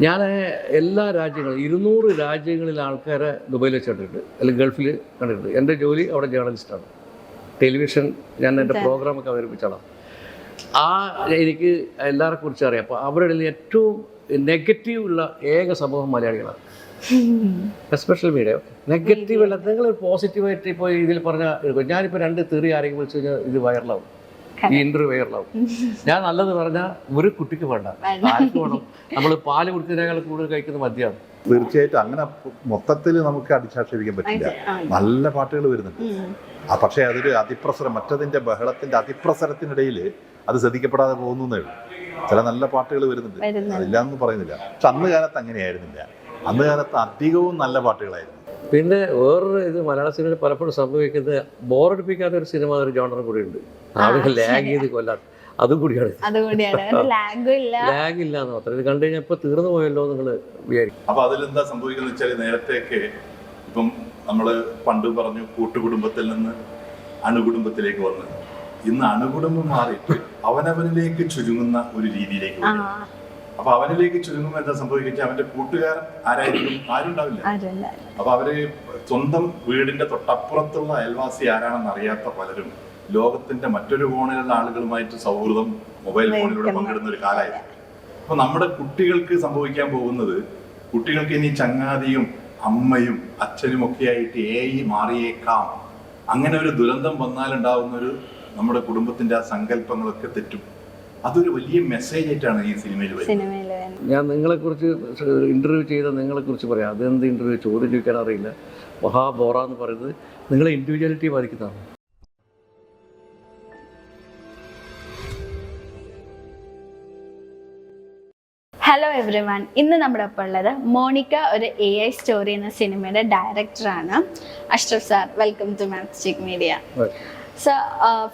ഞാൻ എല്ലാ രാജ്യങ്ങളും 200 രാജ്യങ്ങളിൽ ആൾക്കാരെ ദുബൈയിൽ വെച്ച് കണ്ടിട്ടുണ്ട്, അല്ലെങ്കിൽ ഗൾഫിൽ കണ്ടിട്ടുണ്ട്. എൻ്റെ ജോലി അവിടെ ജേർണലിസ്റ്റാണ്. ടെലിവിഷൻ ഞാൻ എൻ്റെ പ്രോഗ്രാമൊക്കെ അവതരിപ്പിച്ചാണ്. എനിക്ക് എല്ലാവരെ കുറിച്ച് അറിയാം. അപ്പോൾ അവരുടെ ഏറ്റവും നെഗറ്റീവ് ഉള്ള ഏക സമൂഹം മലയാളികളാണ്. എസ്പെഷ്യൽ മീഡിയ നെഗറ്റീവ് അല്ല, നിങ്ങൾ പോസിറ്റീവായിട്ട് ഇപ്പോൾ ഇതിൽ പറഞ്ഞാൽ ഞാനിപ്പോൾ 2 തെറി ആരെങ്കിലും വിളിച്ചു കഴിഞ്ഞാൽ ഇത് വൈറലാവും, ഈ ഇൻ്റർവ്യൂ വൈറലാവും. ഞാൻ നല്ലത് പറഞ്ഞാൽ ഒരു കുട്ടിക്ക് വേണ്ട, ആർക്ക് വേണം? നമ്മൾ പാല് കുടിക്കുന്നതിനേക്കാൾ കൂടുതൽ കഴിക്കുന്ന മദ്യമാണ്. തീർച്ചയായിട്ടും അങ്ങനെ മൊത്തത്തിൽ നമുക്ക് അടിച്ചാക്ഷേപിക്കാൻ പറ്റില്ല. നല്ല പാട്ടുകൾ വരുന്നുണ്ട്. പക്ഷേ അതൊരു അതിപ്രസരം, മറ്റതിൻ്റെ ബഹളത്തിൻ്റെ അതിപ്രസരത്തിനിടയിൽ അത് ശ്രദ്ധിക്കപ്പെടാതെ പോകുന്നേ ഉള്ളൂ. ചില നല്ല പാട്ടുകൾ വരുന്നുണ്ട്, അതില്ലാന്ന് പറയുന്നില്ല. പക്ഷെ അന്ന് കാലത്ത് അങ്ങനെയായിരുന്നില്ല. അന്ന് കാലത്ത് അധികവും നല്ല പാട്ടുകളായിരുന്നു. പിന്നെ വേറൊരു ഇത് മലയാള സിനിമയിൽ പലപ്പോഴും സംഭവിക്കുന്നത്, ബോറടിപ്പിക്കാത്ത ഒരു സിനിമ ഒരു ജോണറും കൂടി ഉണ്ട്. ആളുകൾ ലാഗ് ചെയ്ത് കൊല്ലാത്ത അതും കൂടിയാണ്. ലാഗ് ഇല്ലാന്ന് മാത്രം. ഇത് കണ്ടു കഴിഞ്ഞാൽ ഇപ്പൊ തീർന്നു പോയല്ലോ നിങ്ങൾ വിചാരിക്കും. അപ്പൊ അതിലെന്താ സംഭവിക്കുന്നത് വെച്ചാൽ, നേരത്തെയൊക്കെ ഇപ്പം നമ്മള് പണ്ട് പറഞ്ഞു കൂട്ടുകുടുംബത്തിൽ നിന്ന് അണുകുടുംബത്തിലേക്ക് വന്ന്, ഇന്ന് അണുകുടുംബം മാറിയിട്ട് അവനവനിലേക്ക് ചുരുങ്ങുന്ന ഒരു രീതിയിലേക്ക് വരും. അപ്പൊ അവനിലേക്ക് ചുരുങ്ങുമ്പോൾ എന്താ സംഭവിക്കുക, അവന്റെ കൂട്ടുകാരൻ ആരായിരിക്കും? ആരുണ്ടാവില്ല. അപ്പൊ അവര് സ്വന്തം വീടിന്റെ തൊട്ടപ്പുറത്തുള്ള അയൽവാസി ആരാണെന്ന് അറിയാത്ത പലരും ലോകത്തിന്റെ മറ്റൊരു കോണിലുള്ള ആളുകളുമായിട്ട് സൗഹൃദം മൊബൈൽ ഫോണിലൂടെ പങ്കിടുന്ന ഒരു കാലമായിരുന്നു. അപ്പൊ നമ്മുടെ കുട്ടികൾക്ക് സംഭവിക്കാൻ പോകുന്നത്, കുട്ടികൾക്ക് ഇനി ചങ്ങാതിയും അമ്മയും അച്ഛനും ഒക്കെ ആയിട്ട് മാറിയേക്കാം. അങ്ങനെ ഒരു ദുരന്തം വന്നാലുണ്ടാവുന്നൊരു നമ്മുടെ കുടുംബത്തിന്റെ ആ സങ്കല്പങ്ങളൊക്കെ തെറ്റും. അതൊരു വലിയ മെസ്സേജ് ആയിട്ടാണ് ഈ സിനിമയിൽ വരുന്നത്. ഞാൻ നിങ്ങളെക്കുറിച്ച് ഇൻ്റർവ്യൂ ചെയ്ത നിങ്ങളെക്കുറിച്ച് പറയാം. അതെന്ത് ഇൻ്റർവ്യൂ, ചോദ്യം ചോദിക്കാൻ അറിയില്ല, മഹാബോറ എന്ന് പറയുന്നത് നിങ്ങളെ ഇൻഡിവിജ്വാലിറ്റി ബാധിക്കുന്നതാണ്. ഹലോ എവ്രിവൺ, ഇന്ന് നമ്മുടെ ഒപ്പം ഉള്ളത് മോണിക്ക, ഒരു AI സ്റ്റോറി എന്ന സിനിമയുടെ ഡയറക്ടറാണ്. അഷ്റഫ് സാർ, വെൽക്കം ടു മാത്സ്റ്റിക് മീഡിയ. സർ,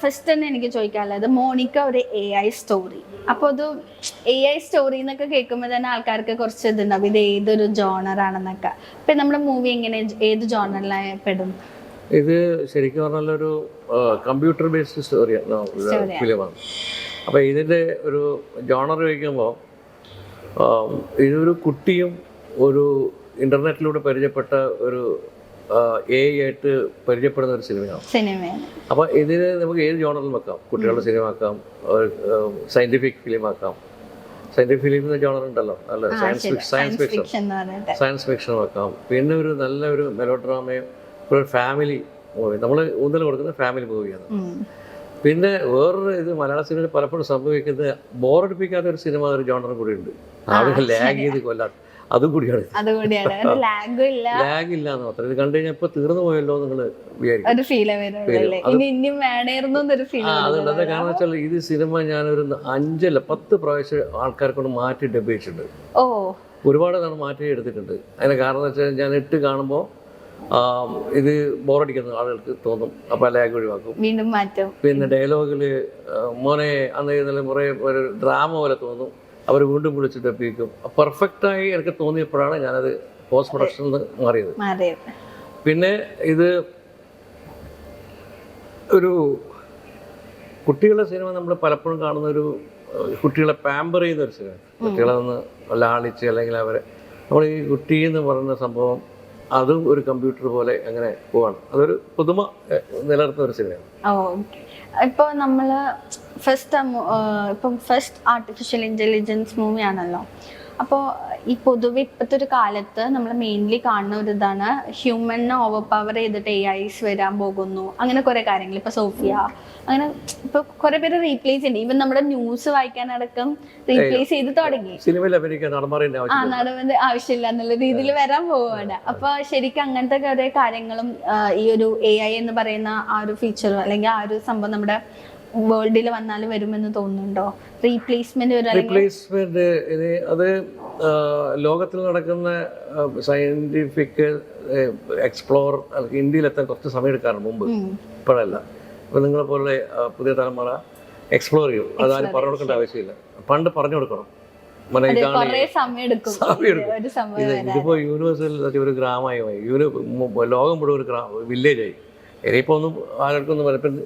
ഫസ്റ്റ് തന്നെ എനിക്ക് ചോദിക്കാനുള്ളത്, മോണിക്ക ഒരു AI സ്റ്റോറി. അപ്പോൾ അത് AI സ്റ്റോറി എന്നൊക്കെ കേൾക്കുമ്പോൾ തന്നെ ആൾക്കാർക്ക് കുറച്ച് ഇതുണ്ടാവും, ഇത് ഏതൊരു ജോണറാണെന്നൊക്കെ. അപ്പം നമ്മുടെ മൂവി എങ്ങനെ ഏത് ജോണറിലായി പെടും? ഇത് ശരിക്കും പറഞ്ഞാലൊരു കമ്പ്യൂട്ടർ ബേസ്ഡ് സ്റ്റോറിയാണ്, ഫിലിമാണ്. അപ്പോൾ ഇതിൻ്റെ ഒരു ജോണർ ചോദിക്കുമ്പോൾ, ഇതൊരു കുട്ടിയും ഒരു ഇൻ്റർനെറ്റിലൂടെ പരിചയപ്പെട്ട ഒരു AI ആയിട്ട് പരിചയപ്പെടുന്ന ഒരു സിനിമയാണ്. അപ്പോൾ ഇതിന് നമുക്ക് ഏത് ജോണറിൽ വെക്കാം. കുട്ടികളുടെ സിനിമ ആക്കാം, സയൻറ്റിഫിക് ഫിലിം ആക്കാം. സയൻറ്റിഫിക് ഫിലിം എന്ന ജോണർ ഉണ്ടല്ലോ, നല്ല സയൻസ് ഫിക്ഷൻ വെക്കാം. പിന്നെ ഒരു നല്ലൊരു മെലോ ഡ്രാമയും ഒരു ഫാമിലി മൂവി, നമ്മൾ ഊന്നൽ കൊടുക്കുന്ന ഫാമിലി മൂവിയാണ്. പിന്നെ വേറൊരു ഇത് മലയാള സിനിമയിൽ പലപ്പോഴും സംഭവിക്കുന്നത്, ബോറടിപ്പിക്കാത്ത ഒരു സിനിമ ഒരു ജോണറും കൂടി ഉണ്ട്. ആളുകൾ ലാഗ് ചെയ്ത് കൊല്ലാത്ത അതും കൂടിയാണ്. ലാഗ് ഇല്ലാന്ന് മാത്രം. ഇത് കണ്ടു കഴിഞ്ഞാൽ ഇപ്പൊ തീർന്നു പോയല്ലോ നിങ്ങൾ വിചാരിക്കും. അതുകൊണ്ട് കാരണം വെച്ചാൽ ഇത് സിനിമ ഞാനൊരു 5 അല്ല 10 പ്രാവശ്യം ആൾക്കാരെ കൊണ്ട് മാറ്റി ഡബ് ചെയ്തിട്ടുണ്ട്. ഒരുപാട് തവണ മാറ്റി എടുത്തിട്ടുണ്ട്. അതിന് കാരണം വെച്ചാൽ ഞാൻ ഇട്ട് കാണുമ്പോൾ ഇത് ബോറടിക്കുന്ന ആളുകൾക്ക് തോന്നും, അപ്പോൾ ലാഗ് ഒഴിവാക്കും, വീണ്ടും മാറ്റും. പിന്നെ ഡയലോഗിൽ മോനെ അന്ന് കുറേ ഒരു ഡ്രാമ പോലെ തോന്നും, അവർ വീണ്ടും വിളിച്ച് ഡബിക്കും. പെർഫെക്റ്റായി എനിക്ക് തോന്നിയപ്പോഴാണ് ഞാനത് പോസ്റ്റ് പ്രൊഡക്ഷനിൽ മാറിയത്. പിന്നെ ഇത് ഒരു കുട്ടികളുടെ സിനിമ നമ്മൾ പലപ്പോഴും കാണുന്ന ഒരു കുട്ടികളെ പാമ്പർ ചെയ്യുന്ന ഒരു സിനിമ. കുട്ടികളെ ഒന്ന് ലാളിച്ച് അല്ലെങ്കിൽ അവരെ നമ്മൾ ഈ കുട്ടി എന്ന് പറയുന്ന സംഭവം അതും ഒരു കമ്പ്യൂട്ടർ പോലെ അങ്ങനെ പോവാണ്. അതൊരു പുതുമ നിലനിർത്തുന്ന ഒരു സിനിമയാണ്. ഇപ്പോൾ നമ്മൾ ഫസ്റ്റ് ആർട്ടിഫിഷ്യൽ ഇൻ്റലിജൻസ് മൂവിയാണല്ലോ. അപ്പോൾ ഈ പൊതുവെ ഇപ്പോഴത്തെ ഒരു കാലത്ത് നമ്മൾ മെയിൻലി കാണുന്ന ഒരു ഇതാണ്, ഹ്യൂമനെ ഓവർ പവർ ചെയ്തിട്ട് AIs വരാൻ പോകുന്നു, അങ്ങനെ കുറേ കാര്യങ്ങൾ. ഇപ്പോൾ സോഫിയ, അങ്ങനെ ഇപ്പോൾ കുറേ പേര് റീപ്ലേസ് ചെയ്യുന്നുണ്ട്. ഈവൻ നമ്മുടെ ന്യൂസ് വായിക്കാനടക്കം റീപ്ലേസ് ചെയ്ത് തുടങ്ങി. നടന്നത് ആവശ്യമില്ല എന്നുള്ള രീതിയിൽ വരാൻ പോവുകയാണ്. അപ്പോൾ ശരിക്കും അങ്ങനത്തെ കുറേ കാര്യങ്ങളും ഈ ഒരു AI എന്ന് പറയുന്ന ആ ഒരു ഫീച്ചറും അല്ലെങ്കിൽ ആ ഒരു സംഭവം നമ്മുടെ വേൾഡിൽ വന്നാലും വരുമെന്ന് തോന്നുന്നുണ്ടോ? റീപ്ലേസ്മെന്റ് അത് ലോകത്തിൽ നടക്കുന്ന സയന്റിഫിക് എക്സ്പ്ലോർ ഇന്ത്യയിലെത്താൻ കുറച്ച് സമയം എടുക്കാറുണ്ട് മുമ്പ്, ഇപ്പോഴല്ല. അപ്പോൾ നിങ്ങളെ പോലെ പുതിയ തലമുറ എക്സ്പ്ലോർ ചെയ്യും. അതാരും പറഞ്ഞു കൊടുക്കേണ്ട ആവശ്യമില്ല. പണ്ട് പറഞ്ഞു കൊടുക്കണം. ഇതിപ്പോ യൂണിവേഴ്സിൽ ഒരു ഗ്രാമമായി, ലോകം മുഴുവൻ ഒരു വില്ലേജായി. ഇനിയിപ്പോൾ ഒന്നും ആർക്കൊന്നും ഇപ്പം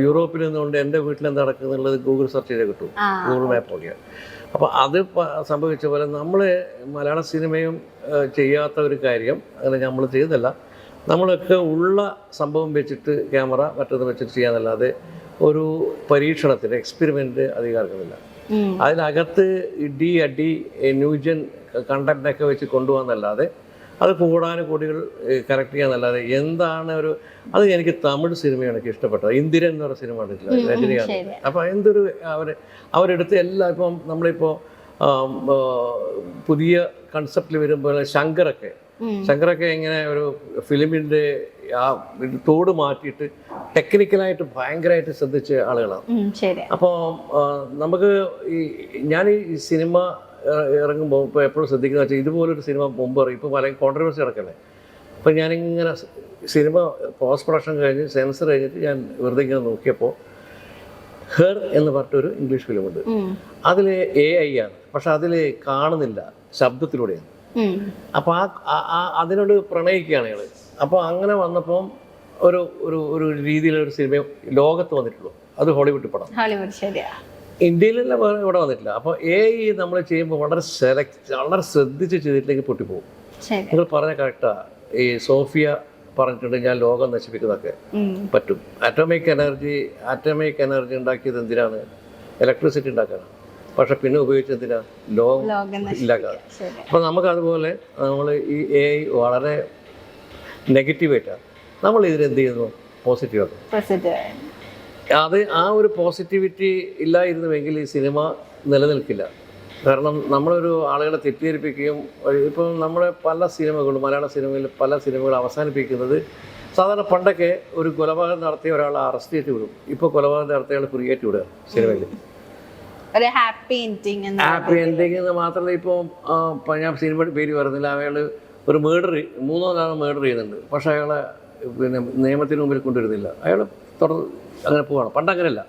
യൂറോപ്പിൽ നിന്നുകൊണ്ട് എൻ്റെ വീട്ടിൽ എന്താ നടക്കുന്നുള്ളത് ഗൂഗിൾ സെർച്ച് ചെയ്താൽ കിട്ടും, ഗൂഗിൾ മാപ്പ് നോക്കിയാൽ. അപ്പോൾ അത് സംഭവിച്ച പോലെ നമ്മൾ മലയാള സിനിമയും ചെയ്യാത്ത ഒരു കാര്യം അങ്ങനെ നമ്മൾ ചെയ്തല്ല. നമ്മളൊക്കെ ഉള്ള സംഭവം വെച്ചിട്ട് ക്യാമറ മറ്റൊന്ന് വെച്ചിട്ട് ചെയ്യാന്നല്ലാതെ ഒരു പരീക്ഷണത്തിന് എക്സ്പെരിമെൻ്റ് അധികാരമില്ല. അതിനകത്ത് ഇടി അടി ന്യൂജൻ കണ്ടൻറ്റൊക്കെ വെച്ച് കൊണ്ടുപോകാന്നല്ലാതെ അത് കോടികൾ കറക്റ്റ് ചെയ്യാന്നല്ലാതെ എന്താണ് ഒരു അത് എനിക്ക് തമിഴ് സിനിമയാണ് എനിക്ക് ഇഷ്ടപ്പെട്ടത്. ഇന്ദിരൻ എന്ന് പറഞ്ഞ സിനിമ കണ്ടിട്ടില്ല, രജനികാന്ത്. അപ്പോൾ എന്തൊരു അവരെടുത്ത് എല്ലാം ഇപ്പം നമ്മളിപ്പോൾ പുതിയ കൺസെപ്റ്റിൽ വരുമ്പോൾ ശങ്കറൊക്കെ ഇങ്ങനെ ഒരു ഫിലിമിൻ്റെ ആ തോട് മാറ്റിയിട്ട് ടെക്നിക്കലായിട്ട് ഭയങ്കരമായിട്ട് ശ്രദ്ധിച്ച ആളുകളാണ്. അപ്പോൾ നമുക്ക് ഞാൻ ഈ സിനിമ ഇറങ്ങുമ്പോൾ ഇപ്പോൾ എപ്പോഴും ശ്രദ്ധിക്കുന്ന വെച്ചാൽ ഇതുപോലൊരു സിനിമ മുമ്പ് പറയും ഇപ്പോൾ പല കോൺട്രവേഴ്സി നടക്കല്ലേ. അപ്പോൾ ഞാനിങ്ങനെ സിനിമ പോസ്റ്റ് പ്രൊഡക്ഷൻ കഴിഞ്ഞ് സെൻസർ കഴിഞ്ഞിട്ട് ഞാൻ വെറുതെ ഇങ്ങനെ നോക്കിയപ്പോൾ ഹെർ എന്ന് പറഞ്ഞിട്ടൊരു ഇംഗ്ലീഷ് ഫിലിമുണ്ട്. അതിൽ AI ആണ്, പക്ഷെ അതിൽ കാണുന്നില്ല, ശബ്ദത്തിലൂടെയാണ്. അപ്പോൾ അതിനോട് പ്രണയിക്കുകയാണ് അയാൾ. അപ്പോൾ അങ്ങനെ വന്നപ്പം ഒരു ഒരു ഒരു രീതിയിലൊരു സിനിമ ലോകത്ത് വന്നിട്ടുള്ളൂ. അത് ഹോളിവുഡ് പടം, ഇന്ത്യയിലല്ല ഇവിടെ വന്നിട്ടില്ല. അപ്പോൾ AI നമ്മൾ ചെയ്യുമ്പോൾ വളരെ ശ്രദ്ധിച്ച് ചെയ്തിട്ടില്ലെങ്കിൽ പൊട്ടിപ്പോകും. നിങ്ങൾ പറഞ്ഞ കറക്റ്റാണ്. ഈ സോഫിയ പറഞ്ഞിട്ടുണ്ട് ഞാൻ ലോകം നശിപ്പിക്കുന്നതൊക്കെ പറ്റും. ആറ്റോമിക് എനർജി ഉണ്ടാക്കിയത് എന്തിനാണ്? ഇലക്ട്രിസിറ്റി ഉണ്ടാക്കാനാണ്. പക്ഷെ പിന്നെ ഉപയോഗിച്ചത് എന്തിനാ? ലോകം ഇല്ലാക്കാതെ. അപ്പോൾ നമുക്കതുപോലെ നമ്മൾ ഈ AI വളരെ നെഗറ്റീവായിട്ടാണ്. നമ്മൾ ഇതിനെന്ത് ചെയ്യുന്നു? പോസിറ്റീവാക്കും. അത് ആ ഒരു പോസിറ്റിവിറ്റി ഇല്ലായിരുന്നുവെങ്കിൽ ഈ സിനിമ നിലനിൽക്കില്ല. കാരണം നമ്മളൊരു ആളുകളെ തെറ്റിദ്ധരിപ്പിക്കുകയും ഇപ്പം നമ്മളെ പല സിനിമകളും മലയാള സിനിമയിൽ പല സിനിമകൾ അവസാനിപ്പിക്കുന്നത് സാധാരണ പണ്ടൊക്കെ ഒരു കൊലപാതകം നടത്തിയ ഒരാളെ അറസ്റ്റ് ചെയ്തിട്ട് വിടും. ഇപ്പോൾ കൊലപാതകം നടത്തിയ ആൾ ഫ്രീ ആയിട്ട് വിടുക സിനിമയിൽ. ഹാപ്പി എൻഡിങ് മാത്രമല്ല. ഇപ്പോൾ ഞാൻ സിനിമയുടെ പേര് പറയുന്നില്ല. അയാൾ ഒരു മൂന്നോ നാലോ മർഡർ ചെയ്യുന്നുണ്ട്. പക്ഷേ അയാളെ പിന്നെ നിയമത്തിന് മുമ്പിൽ കൊണ്ടുവരുന്നില്ല. അയാൾ തുടർന്ന് അങ്ങനെ പോവുകയാണ്. പണ്ട് അങ്ങനെയല്ല.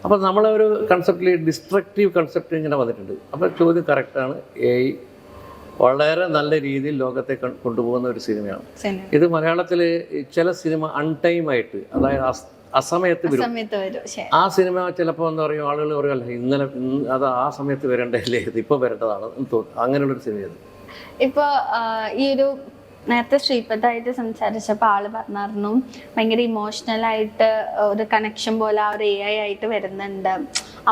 അപ്പോൾ നമ്മളെ ഒരു കൺസെപ്റ്റിൽ ഡിസ്ട്രക്റ്റീവ് കൺസെപ്റ്റ് ഇങ്ങനെ വന്നിട്ടുണ്ട്. അപ്പോൾ ചോദ്യം കറക്റ്റാണ്. AI വളരെ നല്ല രീതിയിൽ ലോകത്തെ കൊണ്ടുപോകുന്ന ഒരു സിനിമയാണ് ഇത്. മലയാളത്തിൽ ചില സിനിമ അൺടൈമായിട്ട്, അതായത് അസമയത്ത് വരും. ആ സിനിമ ചിലപ്പോൾ എന്താ പറയുക, ആളുകൾ പറയുമല്ലോ ഇന്നലെ അത് ആ സമയത്ത് വരേണ്ടതല്ലേ, ഇപ്പോൾ വരേണ്ടതാണ് തോന്നുന്നു. അങ്ങനെയുള്ളൊരു സിനിമയത്. ഇപ്പോൾ ഈ ഒരു നേരത്തെ ശ്രീപദായിട്ട് സംസാരിച്ചപ്പോൾ ആള് പറഞ്ഞായിരുന്നു ഭയങ്കര ഇമോഷണലായിട്ട് ഒരു കണക്ഷൻ പോലെ ആ ഒരു AI ആയിട്ട് വരുന്നുണ്ട്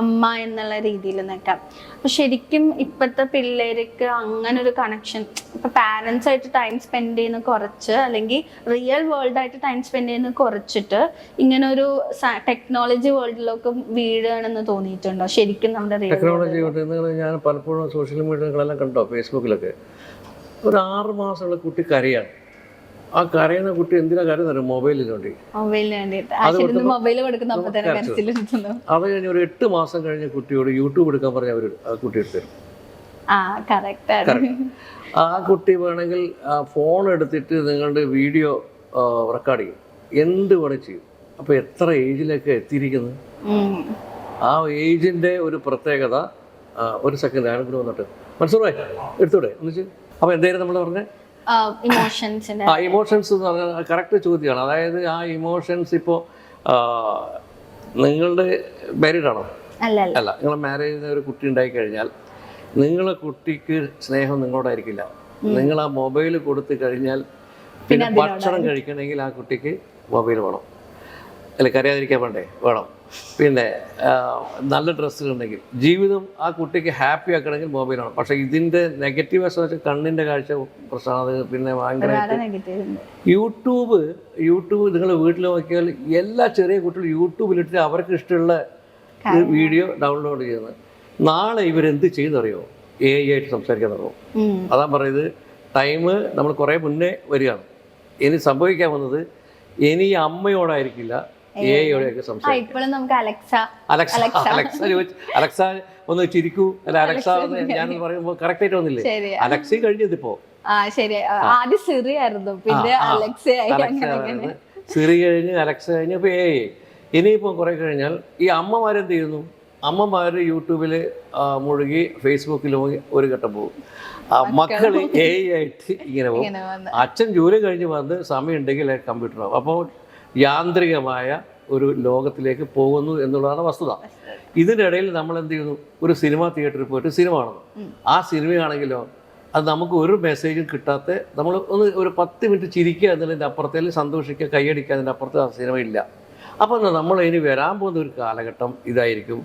അമ്മ എന്നുള്ള രീതിയിൽ നിന്നൊക്കെ. അപ്പോൾ ശരിക്കും ഇപ്പോഴത്തെ പിള്ളേർക്ക് അങ്ങനെ ഒരു കണക്ഷൻ, ഇപ്പോൾ പാരൻസ് ആയിട്ട് ടൈം സ്പെൻഡ് ചെയ്യുന്ന കുറച്ച്, അല്ലെങ്കിൽ റിയൽ വേൾഡായിട്ട് ടൈം സ്പെൻഡ് ചെയ്യുന്നത് കുറച്ചിട്ട് ഇങ്ങനെ ഒരു ടെക്നോളജി വേൾഡിലൊക്കെ വീഴുകയാണെന്ന് തോന്നിയിട്ടുണ്ടോ? ശരിക്കും നമ്മുടെ ടെക്നോളജി ഞാൻ പലപ്പോഴും സോഷ്യൽ മീഡിയകളെല്ലാം കണ്ടോ, ഫേസ്ബുക്കിലൊക്കെ ഒരു 6 മാസമുള്ള കുട്ടി കരയാണ്. ആ കരയുന്ന കുട്ടി എന്തിനാ കരയുന്നത്? മൊബൈലിന് വേണ്ടി. അത് കഴിഞ്ഞ് ഒരു 8 മാസം കഴിഞ്ഞ കുട്ടിയോട് യൂട്യൂബ് എടുക്കാൻ പറഞ്ഞാൽ അവർ ആ കുട്ടി എടുത്തു തരും. ആ കുട്ടി വേണമെങ്കിൽ ഫോൺ എടുത്തിട്ട് നിങ്ങളുടെ വീഡിയോ റെക്കോർഡ് ചെയ്യും, എന്ത് വേണം ചെയ്യും. അപ്പോൾ എത്ര ഏജിലൊക്കെ എത്തിയിരിക്കുന്നത്. ആ ഏജിൻ്റെ ഒരു പ്രത്യേകത. ഒരു സെക്കൻഡ് ഞാനും കൂടെ വന്നിട്ട് മനസ്സിലായി എടുത്തൂടെ ഒന്നിച്ച്. അപ്പോൾ എന്തായാലും നമ്മൾ പറഞ്ഞത് ഇമോഷൻസ് എന്ന് പറഞ്ഞാൽ കറക്റ്റ് ചോദ്യമാണ്. അതായത് ആ ഇമോഷൻസ് ഇപ്പോൾ നിങ്ങളുടെ മാരീഡാണോ? അല്ല. നിങ്ങൾ മാരേജ് ചെയ്യുന്ന ഒരു കുട്ടി ഉണ്ടായിക്കഴിഞ്ഞാൽ നിങ്ങളെ കുട്ടിക്ക് സ്നേഹം നിങ്ങളോടായിരിക്കില്ല. നിങ്ങൾ ആ മൊബൈൽ കൊടുത്തു കഴിഞ്ഞാൽ പിന്നെ ഭക്ഷണം കഴിക്കണമെങ്കിൽ ആ കുട്ടിക്ക് മൊബൈൽ വേണം. അല്ല, കരയാതിരിക്കാൻ വേണം. പിന്നെ നല്ല ഡ്രസ്സുകളുണ്ടെങ്കിൽ, ജീവിതം ആ കുട്ടിക്ക് ഹാപ്പി ആക്കണമെങ്കിൽ മൊബൈലാണ്. പക്ഷേ ഇതിൻ്റെ നെഗറ്റീവ് വശം വെച്ചാൽ കണ്ണിൻ്റെ കാഴ്ച പ്രശ്നമാണ്. പിന്നെ ഭയങ്കരമായിട്ട് യൂട്യൂബ് നിങ്ങൾ വീട്ടിൽ നോക്കിയാൽ എല്ലാ ചെറിയ കുട്ടികളും യൂട്യൂബിലിട്ട് അവർക്ക് ഇഷ്ടമുള്ള വീഡിയോ ഡൗൺലോഡ് ചെയ്യുന്നത്. നാളെ ഇവരെന്ത് ചെയ്യുന്നറിയോ? AI ആയിട്ട് സംസാരിക്കാൻ തുടങ്ങും. അതാ പറയുന്നത്, ടൈം നമ്മൾ കുറേ മുന്നേ വരികയാണ്. ഇനി സംഭവിക്കാൻ വന്നത് ഇനി അമ്മയോടായിരിക്കില്ല, AI-യോടെയൊക്കെ സംസാരിക്കും. അലക്സ ഒന്ന് ചിരിക്കൂ, അല്ല അലക്സ ഞാൻ പറയുമ്പോൾ കറക്റ്റ് ആയിട്ട് വന്നില്ലേ? അലക്സ കഴിഞ്ഞതിപ്പോ സിറി കഴിഞ്ഞ് അലക്സ കഴിഞ്ഞ് ഇപ്പോൾ AI. ഇനിയിപ്പോൾ കുറെ കഴിഞ്ഞാൽ ഈ അമ്മമാരെന്ത് ചെയ്യുന്നു? അമ്മമാർ യൂട്യൂബിൽ മുഴുകി ഫേസ്ബുക്കിൽ മുഴുകി ഒരു ഘട്ടം പോകും. മക്കൾ AI ആയിട്ട് ഇങ്ങനെ പോകും. അച്ഛൻ ജോലി കഴിഞ്ഞ് വന്ന് സമയമുണ്ടെങ്കിൽ കമ്പ്യൂട്ടറാവും. അപ്പോൾ യാന്ത്രികമായ ഒരു ലോകത്തിലേക്ക് പോകുന്നു എന്നുള്ളതാണ് വസ്തുത. ഇതിൻ്റെ ഇടയിൽ നമ്മൾ എന്ത് ചെയ്യുന്നു, ഒരു സിനിമ തിയേറ്ററിൽ പോയിട്ട് സിനിമ കാണുന്നു. ആ സിനിമയാണെങ്കിലോ അത് നമുക്ക് ഒരു മെസ്സേജും കിട്ടാത്ത, നമ്മൾ ഒന്ന് ഒരു 10 മിനിറ്റ് ചിരിക്കുക എന്നതിൻ്റെ അപ്പുറത്തേൽ സന്തോഷിക്കുക, കൈയടിക്കുക, അതിൻ്റെ അപ്പുറത്ത് ആ സിനിമ ഇല്ല. അപ്പോൾ നമ്മൾ ഇനി വരാൻ പോകുന്ന ഒരു കാലഘട്ടം ഇതായിരിക്കും,